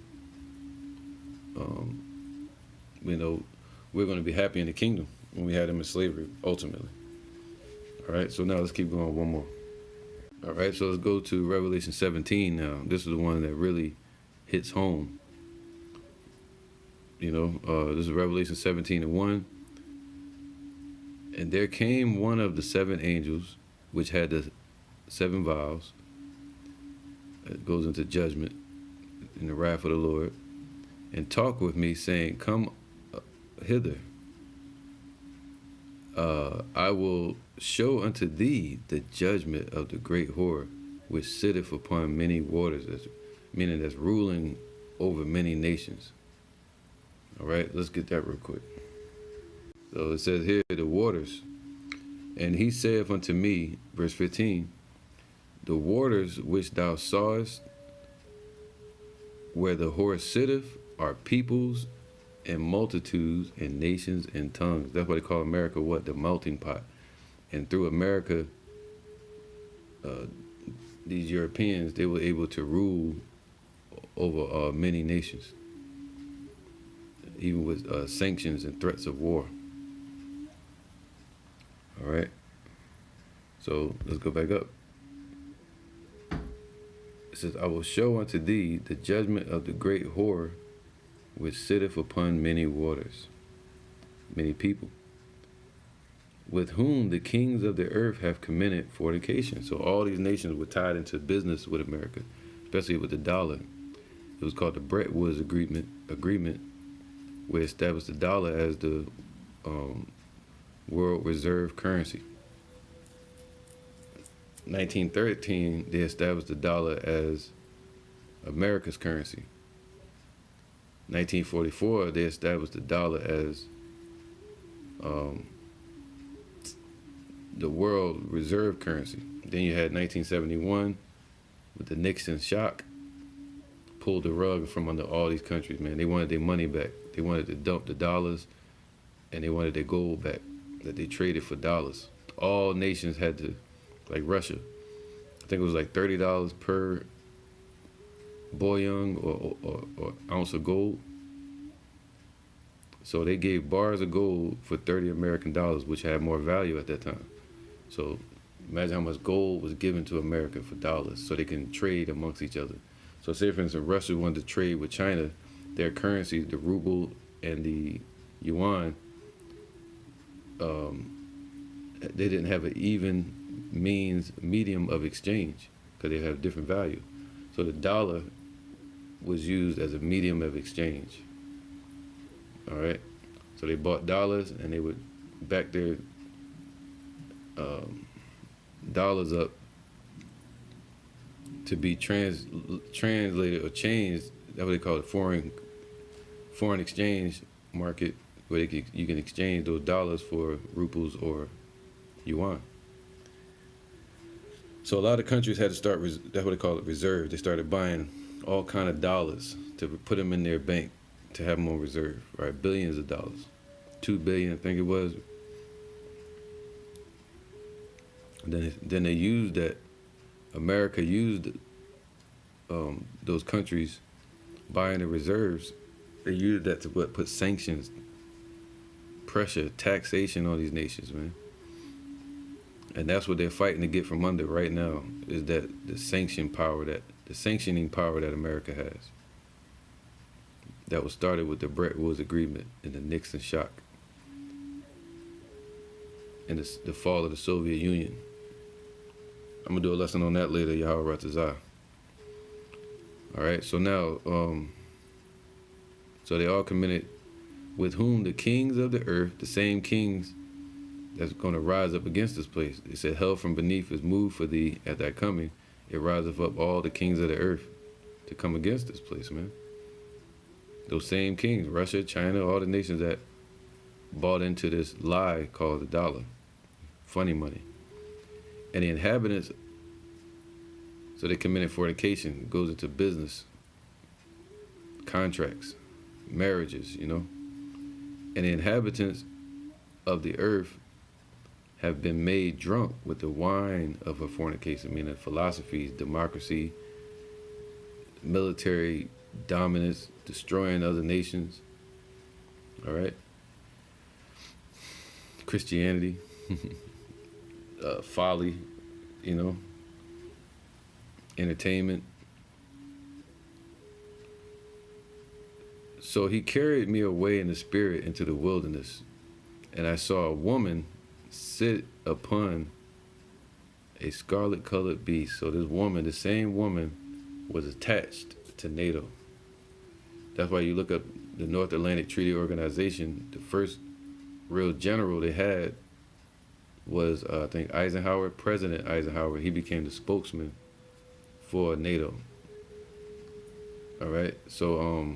we're going to be happy in the kingdom when we had them in slavery, ultimately. All right, so now let's keep going one more. All right, so let's go to Revelation 17 now. This is the one that really hits home. This is Revelation 17:1. And there came one of the seven angels, which had the seven vials. It goes into judgment in the wrath of the Lord. And talked with me, saying, come hither. I will show unto thee the judgment of the great whore, which sitteth upon many waters, meaning that's ruling over many nations. All right, let's get that real quick. So it says here, the waters. And he saith unto me, verse 15, the waters which thou sawest, where the whore sitteth, are peoples and multitudes and nations and tongues. That's why they call America what? The melting pot. And through America, these Europeans, they were able to rule over many nations, even with sanctions and threats of war. All right. So let's go back up. It says, I will show unto thee the judgment of the great whore, which sitteth upon many waters, many people, with whom the kings of the earth have committed fornication. So all these nations were tied into business with America, especially with the dollar. It was called the Bretton Woods Agreement, where it established the dollar as the world reserve currency. 1913, they established the dollar as America's currency. 1944, they established the dollar as the world reserve currency. Then you had 1971 with the Nixon shock, pulled the rug from under all these countries, man. They wanted their money back. They wanted to dump the dollars, and they wanted their gold back that they traded for dollars. All nations had to, like Russia, I think it was like $30 per bullion or ounce of gold. So they gave bars of gold for 30 American dollars, which had more value at that time. So imagine how much gold was given to America for dollars so they can trade amongst each other. So say, for instance, Russia wanted to trade with China, their currencies, the ruble and the yuan, they didn't have an even medium of exchange because they have different value. So the dollar was used as a medium of exchange. All right, so they bought dollars and they would back their dollars up to be translated or changed. That's what they call it, foreign exchange market, where you can exchange those dollars for rubles or yuan. So a lot of countries had to start. That's what they call it, reserve. They started buying all kind of dollars to put them in their bank to have them on reserve. Right, billions of dollars, 2 billion, I think it was. Then they used that. America used those countries buying the reserves. They used that to put sanctions, pressure, taxation on these nations, man. And that's what they're fighting to get from under right now, is that the sanctioning power that America has. That was started with the Bretton Woods Agreement and the Nixon shock and the fall of the Soviet Union. I'm gonna do a lesson on that later, Yahweh Ratazah. All right, so now, so they all committed, with whom the kings of the earth, the same kings that's going to rise up against this place. They said, hell from beneath is moved for thee at thy coming. It riseth up all the kings of the earth to come against this place, man. Those same kings, Russia, China, all the nations that bought into this lie called the dollar, funny money. And the inhabitants, so they committed fornication, goes into business, contracts, marriages, you know. And the inhabitants of the earth have been made drunk with the wine of her fornication, meaning philosophies, democracy, military dominance, destroying other nations, all right? Christianity, folly, you know, entertainment. So he carried me away in the spirit into the wilderness, and I saw a woman sit upon a scarlet-colored beast. So this woman, the same woman, was attached to NATO. That's why you look up the North Atlantic Treaty Organization, the first real general they had was, I think, Eisenhower, President Eisenhower. He became the spokesman for NATO. All right, so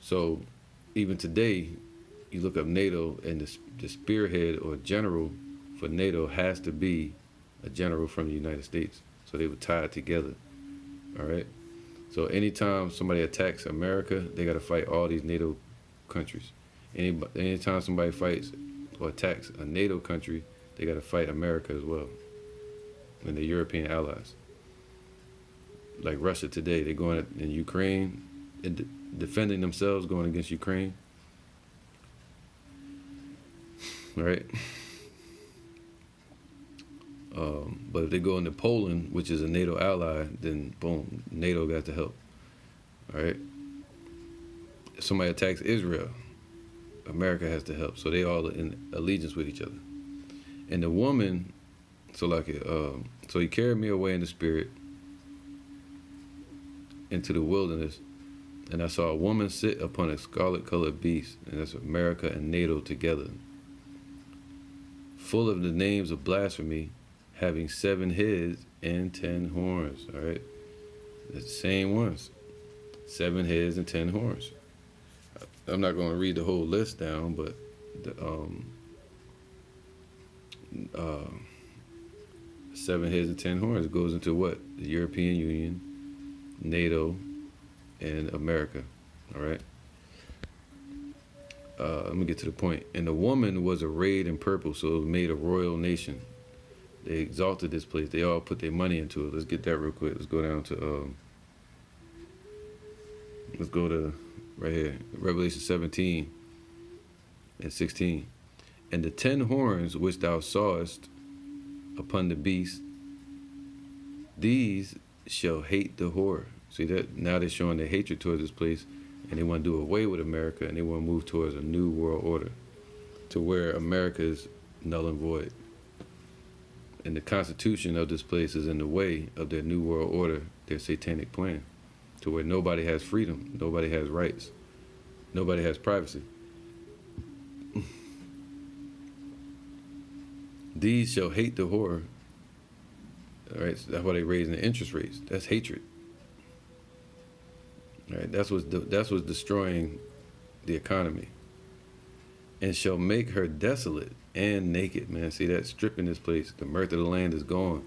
so even today, you look up NATO, and the spearhead or general for NATO has to be a general from the United States. So they were tied together. All right. So anytime somebody attacks America, they got to fight all these NATO countries. Anytime somebody fights or attacks a NATO country, they got to fight America as well, and the European allies. Like Russia today, they're going in Ukraine and defending themselves, going against Ukraine. Right? But if they go into Poland, which is a NATO ally, then boom, NATO got to help. All right? If somebody attacks Israel, America has to help. So they all in allegiance with each other. And the woman, so he carried me away in the spirit into the wilderness, and I saw a woman sit upon a scarlet-colored beast, and that's America and NATO together. full of the names of blasphemy, having 7 heads and 10 horns. All right, it's the same ones. 7 heads and 10 horns. I'm not going to read the whole list down, but the 7 heads and 10 horns goes into what? The European Union, NATO, and America. All right. Let me get to the point. And the woman was arrayed in purple, so it was made a royal nation. They exalted this place. They all put their money into it. Let's get that real quick. Let's go down to let's go to right here, Revelation 17 and 16. And the 10 horns which thou sawest upon the beast, these shall hate the whore. See that? Now they're showing their hatred towards this place, and they want to do away with America, and they want to move towards a new world order, to where America is null and void. And the constitution of this place is in the way of their new world order, their satanic plan, to where nobody has freedom, nobody has rights, nobody has privacy. These shall hate the whore. All right, so that's why they're raising the interest rates. That's hatred. All right, that's what's destroying the economy. And shall make her desolate and naked. Man, see that? Stripping this place. The mirth of the land is gone.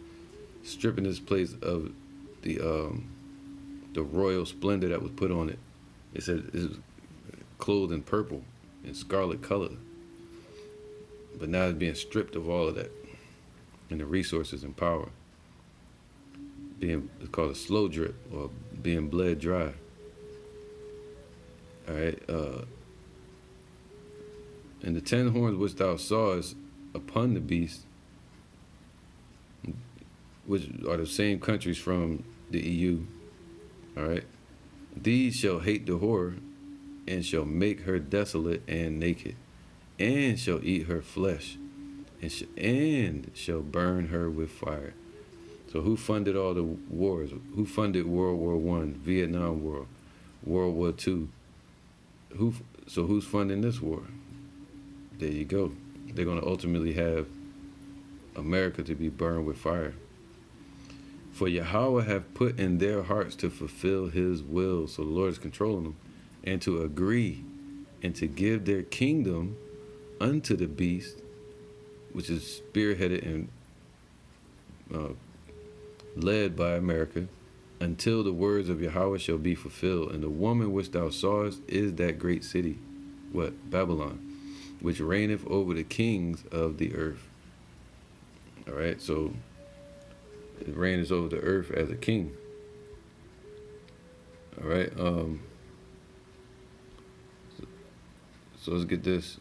Stripping this place of the royal splendor that was put on it. It said it was clothed in purple and scarlet color. But now it's being stripped of all of that, and the resources and power. It's called a slow drip, or being bled dry. All right. And the 10 horns which thou sawest upon the beast, which are the same countries from the EU. All right. These shall hate the whore, and shall make her desolate and naked, and shall eat her flesh, and shall burn her with fire. So who funded all the wars? Who funded World War I, Vietnam War, World War II? So who's funding this war? There you go. They're going to ultimately have America to be burned with fire. For Yahweh have put in their hearts to fulfill his will. So the Lord is controlling them. And to agree and to give their kingdom unto the beast, which is spearheaded and led by America, until the words of Yahweh shall be fulfilled. And the woman which thou sawest is that great city, what? Babylon, which reigneth over the kings of the earth. All right, so it reigns over the earth as a king. All right, so let's get this.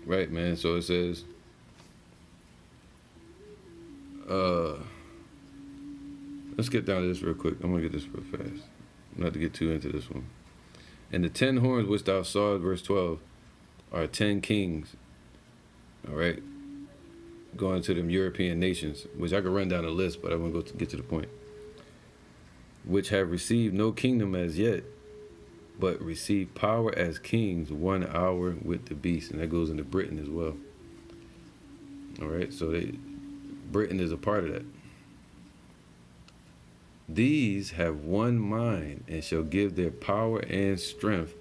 Right, man, so it says, let's get down to this real quick. I'm gonna get this real fast, not to get too into this one. And the 10 horns which thou sawest, verse 12, are 10 kings. All right, going to them European nations, which I could run down a list, but I want to get to the point. Which have received no kingdom as yet, but receive power as kings 1 hour with the beast. And that goes into Britain as well. All right, so Britain is a part of that. These have one mind, and shall give their power and strength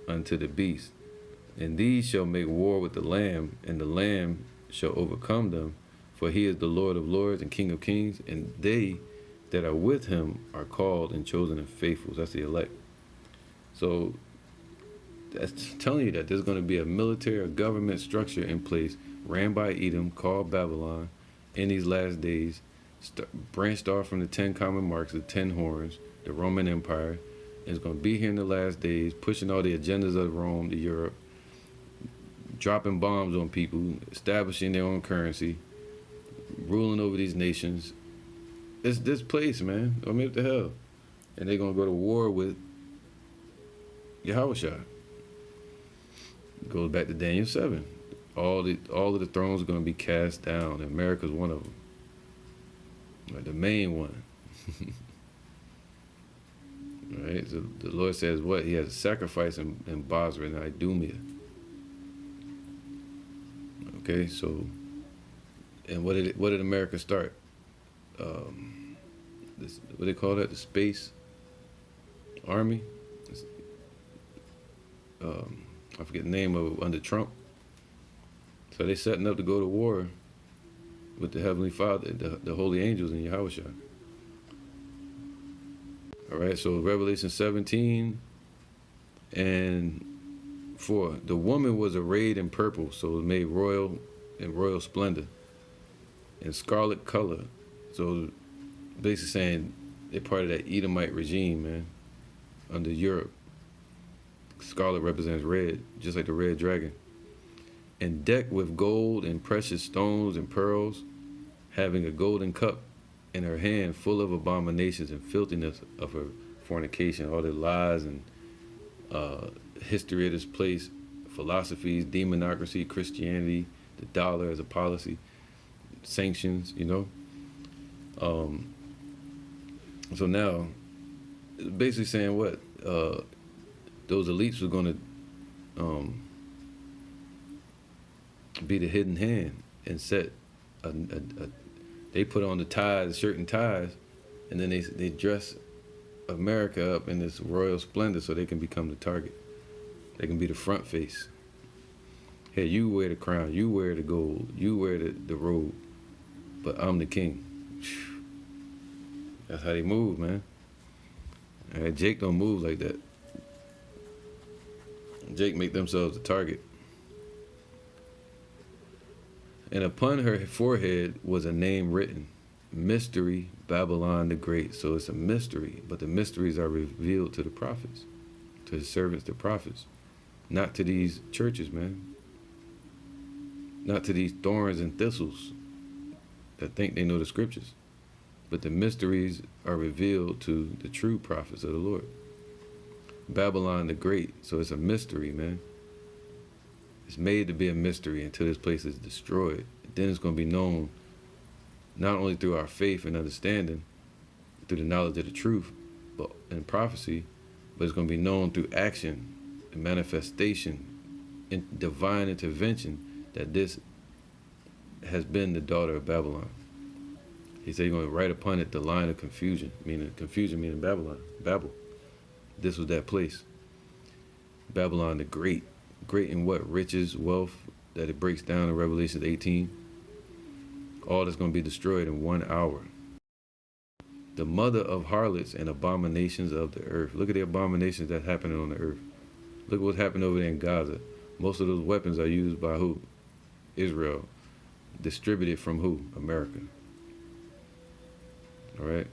unto the beast. And these shall make war with the Lamb, and the Lamb shall overcome them. For he is the Lord of lords and King of kings, and they that are with him are called and chosen and faithful. That's the elect. So that's telling you that there's going to be a military or government structure in place, ran by Edom, called Babylon, in these last days, branched off from the 10 common marks, the 10 horns, the Roman Empire. It's going to be here in the last days, pushing all the agendas of Rome to Europe, dropping bombs on people, establishing their own currency, ruling over these nations. It's this place, man. I mean, what the hell? And they're going to go to war with Yahushua. Goes back to Daniel 7. All of the thrones are going to be cast down. And America's one of them. Like the main one. All right, so the Lord says what? He has a sacrifice in Basra and Idumea. Okay, so and what did America start? What they call that? The Space Army. I forget the name of it, under Trump. So they setting up to go to war with the Heavenly Father, the holy angels in Yahushua. All right, so Revelation 17 and 4. The woman was arrayed in purple, so it was made royal in royal splendor, in scarlet color. So basically saying they're part of that Edomite regime, man, under Europe. Scarlet represents red, just like the red dragon. And decked with gold and precious stones and pearls, having a golden cup in her hand full of abominations and filthiness of her fornication, all the lies and history of this place, philosophies, demonocracy, Christianity, the dollar as a policy, sanctions, you know. So now, basically saying what? Those elites were going to be the hidden hand and set they put on the ties, certain ties, and then they dress America up in this royal splendor so they can become the target. They can be the front face. Hey, you wear the crown, you wear the gold, you wear the robe, but I'm the king. That's how they move, man. All right, Jake don't move like that. Jake make themselves the target. And upon her forehead was a name written, Mystery, Babylon the Great. So it's a mystery, but the mysteries are revealed to the prophets, to his servants, the prophets, not to these churches, man. Not to these thorns and thistles that think they know the scriptures. But the mysteries are revealed to the true prophets of the Lord. Babylon the Great. So it's a mystery, man. It's made to be a mystery until this place is destroyed. Then it's going to be known not only through our faith and understanding, through the knowledge of the truth, but in prophecy, but it's going to be known through action and manifestation and divine intervention that this has been the daughter of Babylon. He said he's going to write upon it the line of confusion meaning Babylon, Babel. This was that place. Babylon the Great. Great in what? Riches, wealth, that it breaks down in Revelation 18. All that's going to be destroyed in 1 hour. The mother of harlots and abominations of the earth. Look at the abominations that's happening on the earth. Look what's happening over there in Gaza. Most of those weapons are used by who? Israel. Distributed from who? America. All right?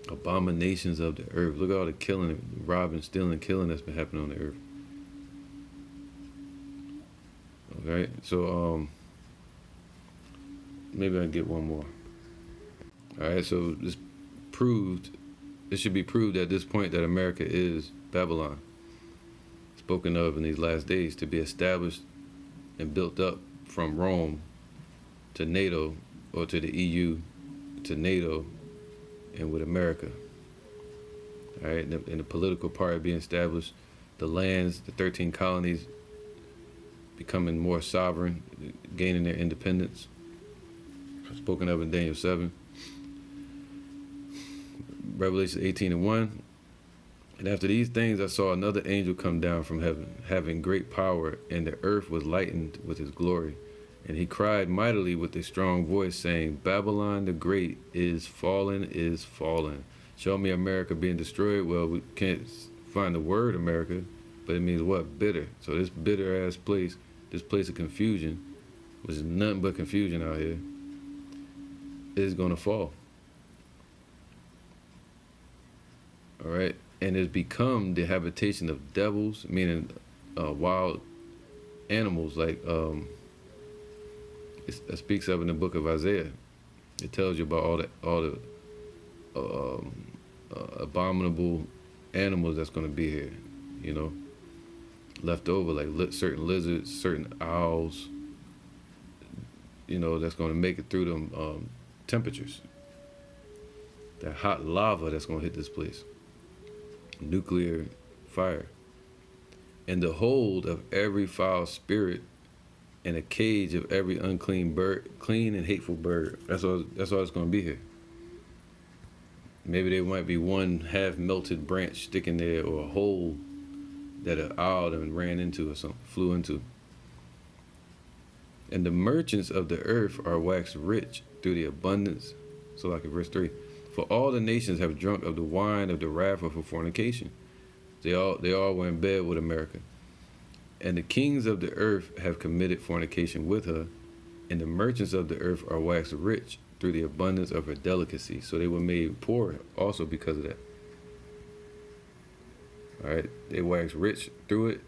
Abominations of the earth. Look at all the killing, robbing, stealing, killing that's been happening on the earth. Okay, so maybe I can get one more. All right, so this should be proved at this point that America is Babylon, spoken of in these last days, to be established and built up from Rome to NATO, or to the EU, to NATO, and with America. All right, and the political party being established, the lands, the 13 colonies becoming more sovereign, gaining their independence, spoken of in Daniel 7. Revelation 18 and 1. And after these things I saw another angel come down from heaven, having great power, and the earth was lightened with his glory. And he cried mightily with a strong voice, saying, Babylon the Great is fallen, is fallen. Show me America being destroyed. Well, we can't find the word America, but it means what? Bitter. So this bitter ass place, this place of confusion, which is nothing but confusion out here, is going to fall. All right? And it's become the habitation of devils, meaning wild animals, like it speaks of in the book of Isaiah. It tells you about all the abominable animals that's going to be here, you know, left over, like certain lizards, certain owls, you know, that's going to make it through them temperatures. That hot lava that's going to hit this place. Nuclear fire. And the hold of every foul spirit and a cage of every unclean bird, clean and hateful bird. That's all it's going to be here. Maybe there might be one half melted branch sticking there, or a hole that an owl done ran into or something, flew into. And the merchants of the earth are waxed rich through the abundance. So like in verse 3, for all the nations have drunk of the wine of the wrath of her fornication. They all were in bed with America. And the kings of the earth have committed fornication with her, and the merchants of the earth are waxed rich through the abundance of her delicacy. So they were made poor also because of that. All right, they waxed rich through it,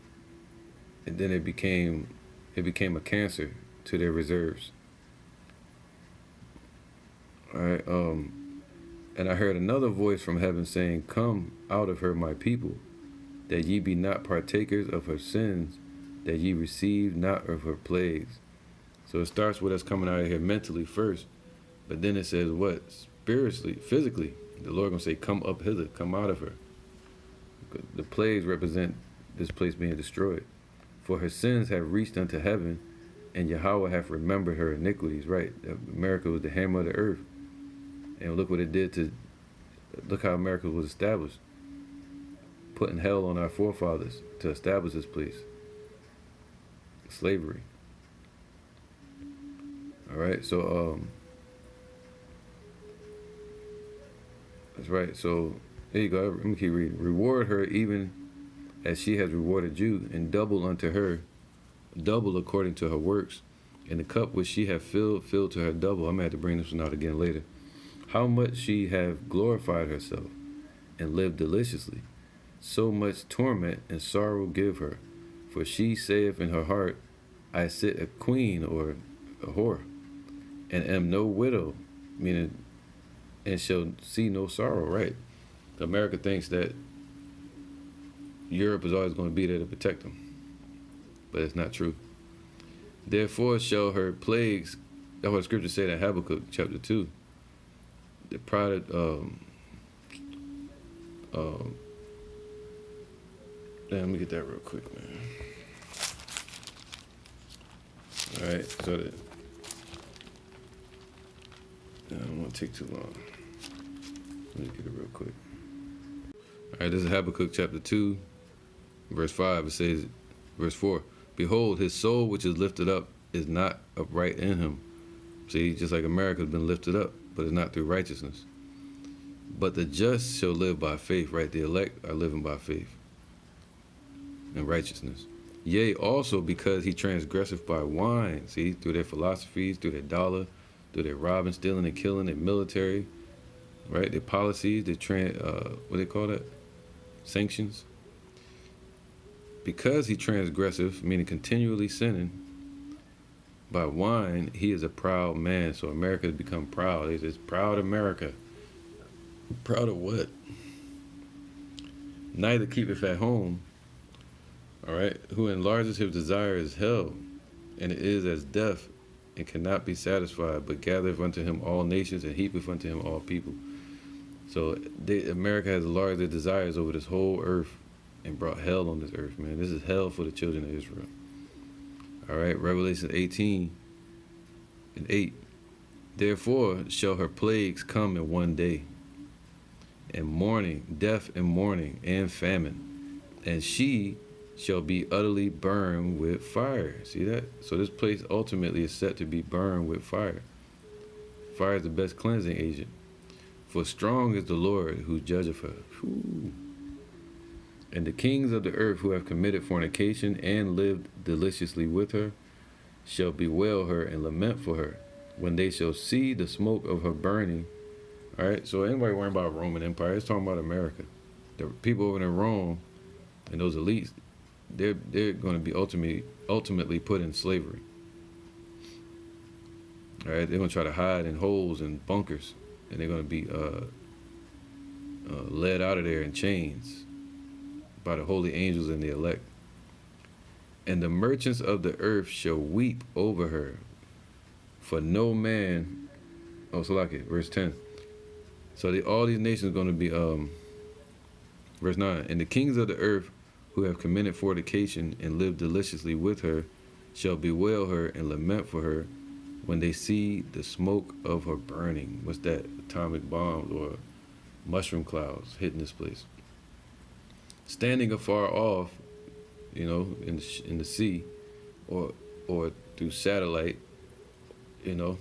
and then it became a cancer to their reserves. All right, and I heard another voice from heaven saying, "Come out of her, my people, that ye be not partakers of her sins, that ye receive not of her plagues." So it starts with us coming out of here mentally first, but then it says what? Spiritually, physically. The Lord gonna say, "Come up hither, come out of her." The plagues represent this place being destroyed. For her sins have reached unto heaven, and Yahweh hath remembered her iniquities. Right, America was the hammer of the earth. And look what it did look how America was established. Putting hell on our forefathers to establish this place. Slavery. All right, so that's right. So there you go. Let me keep reading. Reward her even as she has rewarded you, and double unto her, double according to her works, and the cup which she hath filled to her double. I'm gonna have to bring this one out again later. How much she have glorified herself, and lived deliciously, so much torment and sorrow give her. For she saith in her heart, I sit a queen or a whore, and am no widow, meaning, and shall see no sorrow, right? America thinks that Europe is always going to be there to protect them, but it's not true. Therefore shall her plagues, that's what the scripture said in Habakkuk chapter 2, the product, let me get that real quick, man. All right, so that I don't want to take too long. Let me get it real quick. All right, this is Habakkuk chapter 2, verse 5. It says, verse 4, behold, his soul which is lifted up is not upright in him. See, just like America has been lifted up, but it's not through righteousness. But the just shall live by faith, right? The elect are living by faith and righteousness. Yea, also because he transgresseth by wine, see, through their philosophies, through their dollar, through their robbing, stealing, and killing, their military, right? Their policies, their what do they call that? Sanctions. Because he transgresseth, meaning continually sinning, by wine, he is a proud man. So America has become proud. It's proud America. Proud of what? Neither keepeth at home, all right, who enlarges his desire is hell, and it is as death, and cannot be satisfied, but gathereth unto him all nations, and heapeth unto him all people. So America has enlarged their desires over this whole earth, and brought hell on this earth, man. This is hell for the children of Israel. All right, Revelation 18:8. Therefore shall her plagues come in one day, and mourning, death and mourning, and famine, and she shall be utterly burned with fire. See that? So this place ultimately is set to be burned with fire. Fire is the best cleansing agent. For strong is the Lord who judgeth her. Whew. And the kings of the earth who have committed fornication and lived deliciously with her shall bewail her and lament for her when they shall see the smoke of her burning. All right, so anybody worrying about Roman Empire, it's talking about America. The people over in Rome and those elites, they're going to be ultimately put in slavery. All right, they're going to try to hide in holes and bunkers, and they're going to be led out of there in chains by the holy angels and the elect. And the merchants of the earth shall weep over her, for no man. Oh, so like it, verse 10. So all these nations are going to be, verse 9. And the kings of the earth who have committed fornication and lived deliciously with her shall bewail her and lament for her when they see the smoke of her burning. What's that? Atomic bombs or mushroom clouds hitting this place. Standing afar off, in the sea, or through satellite, you know,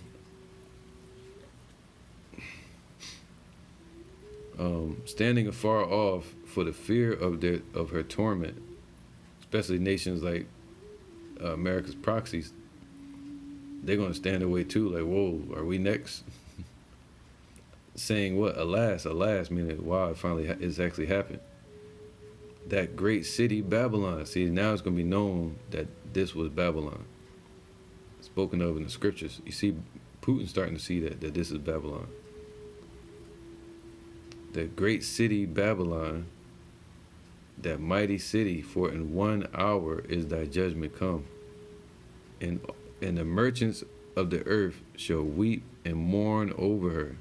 standing afar off for the fear of her torment, especially nations like America's proxies. They're gonna stand away too. Like, whoa, are we next? Saying what? Alas, alas, meaning wow, it finally it's actually happened. That great city Babylon. See, now it's gonna be known that this was Babylon, spoken of in the scriptures. You see, Putin starting to see that this is Babylon. The great city Babylon, that mighty city, for in 1 hour is thy judgment come. And the merchants of the earth shall weep and mourn over her,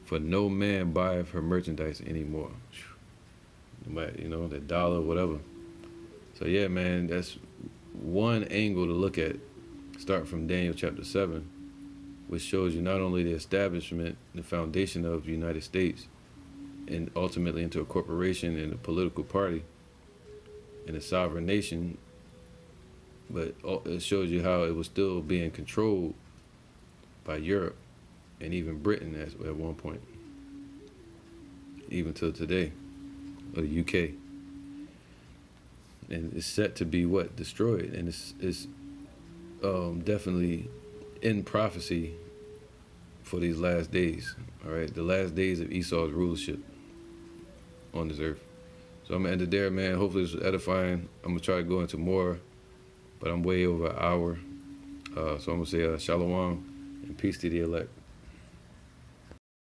for no man buyeth her merchandise anymore. The dollar, whatever. So yeah, man, that's one angle to look at. Start from Daniel chapter 7, which shows you not only the establishment, the foundation of the United States, and ultimately into a corporation and a political party and a sovereign nation, but it shows you how it was still being controlled by Europe and even Britain at one point, even till today, or the UK. And it's set to be destroyed, and it's definitely in prophecy for these last days. All right, the last days of Esau's rulership on this earth. So I'm gonna end it there, man. Hopefully this was edifying. I'm gonna try to go into more, but I'm way over an hour. So I'm gonna say shalom and peace to the elect.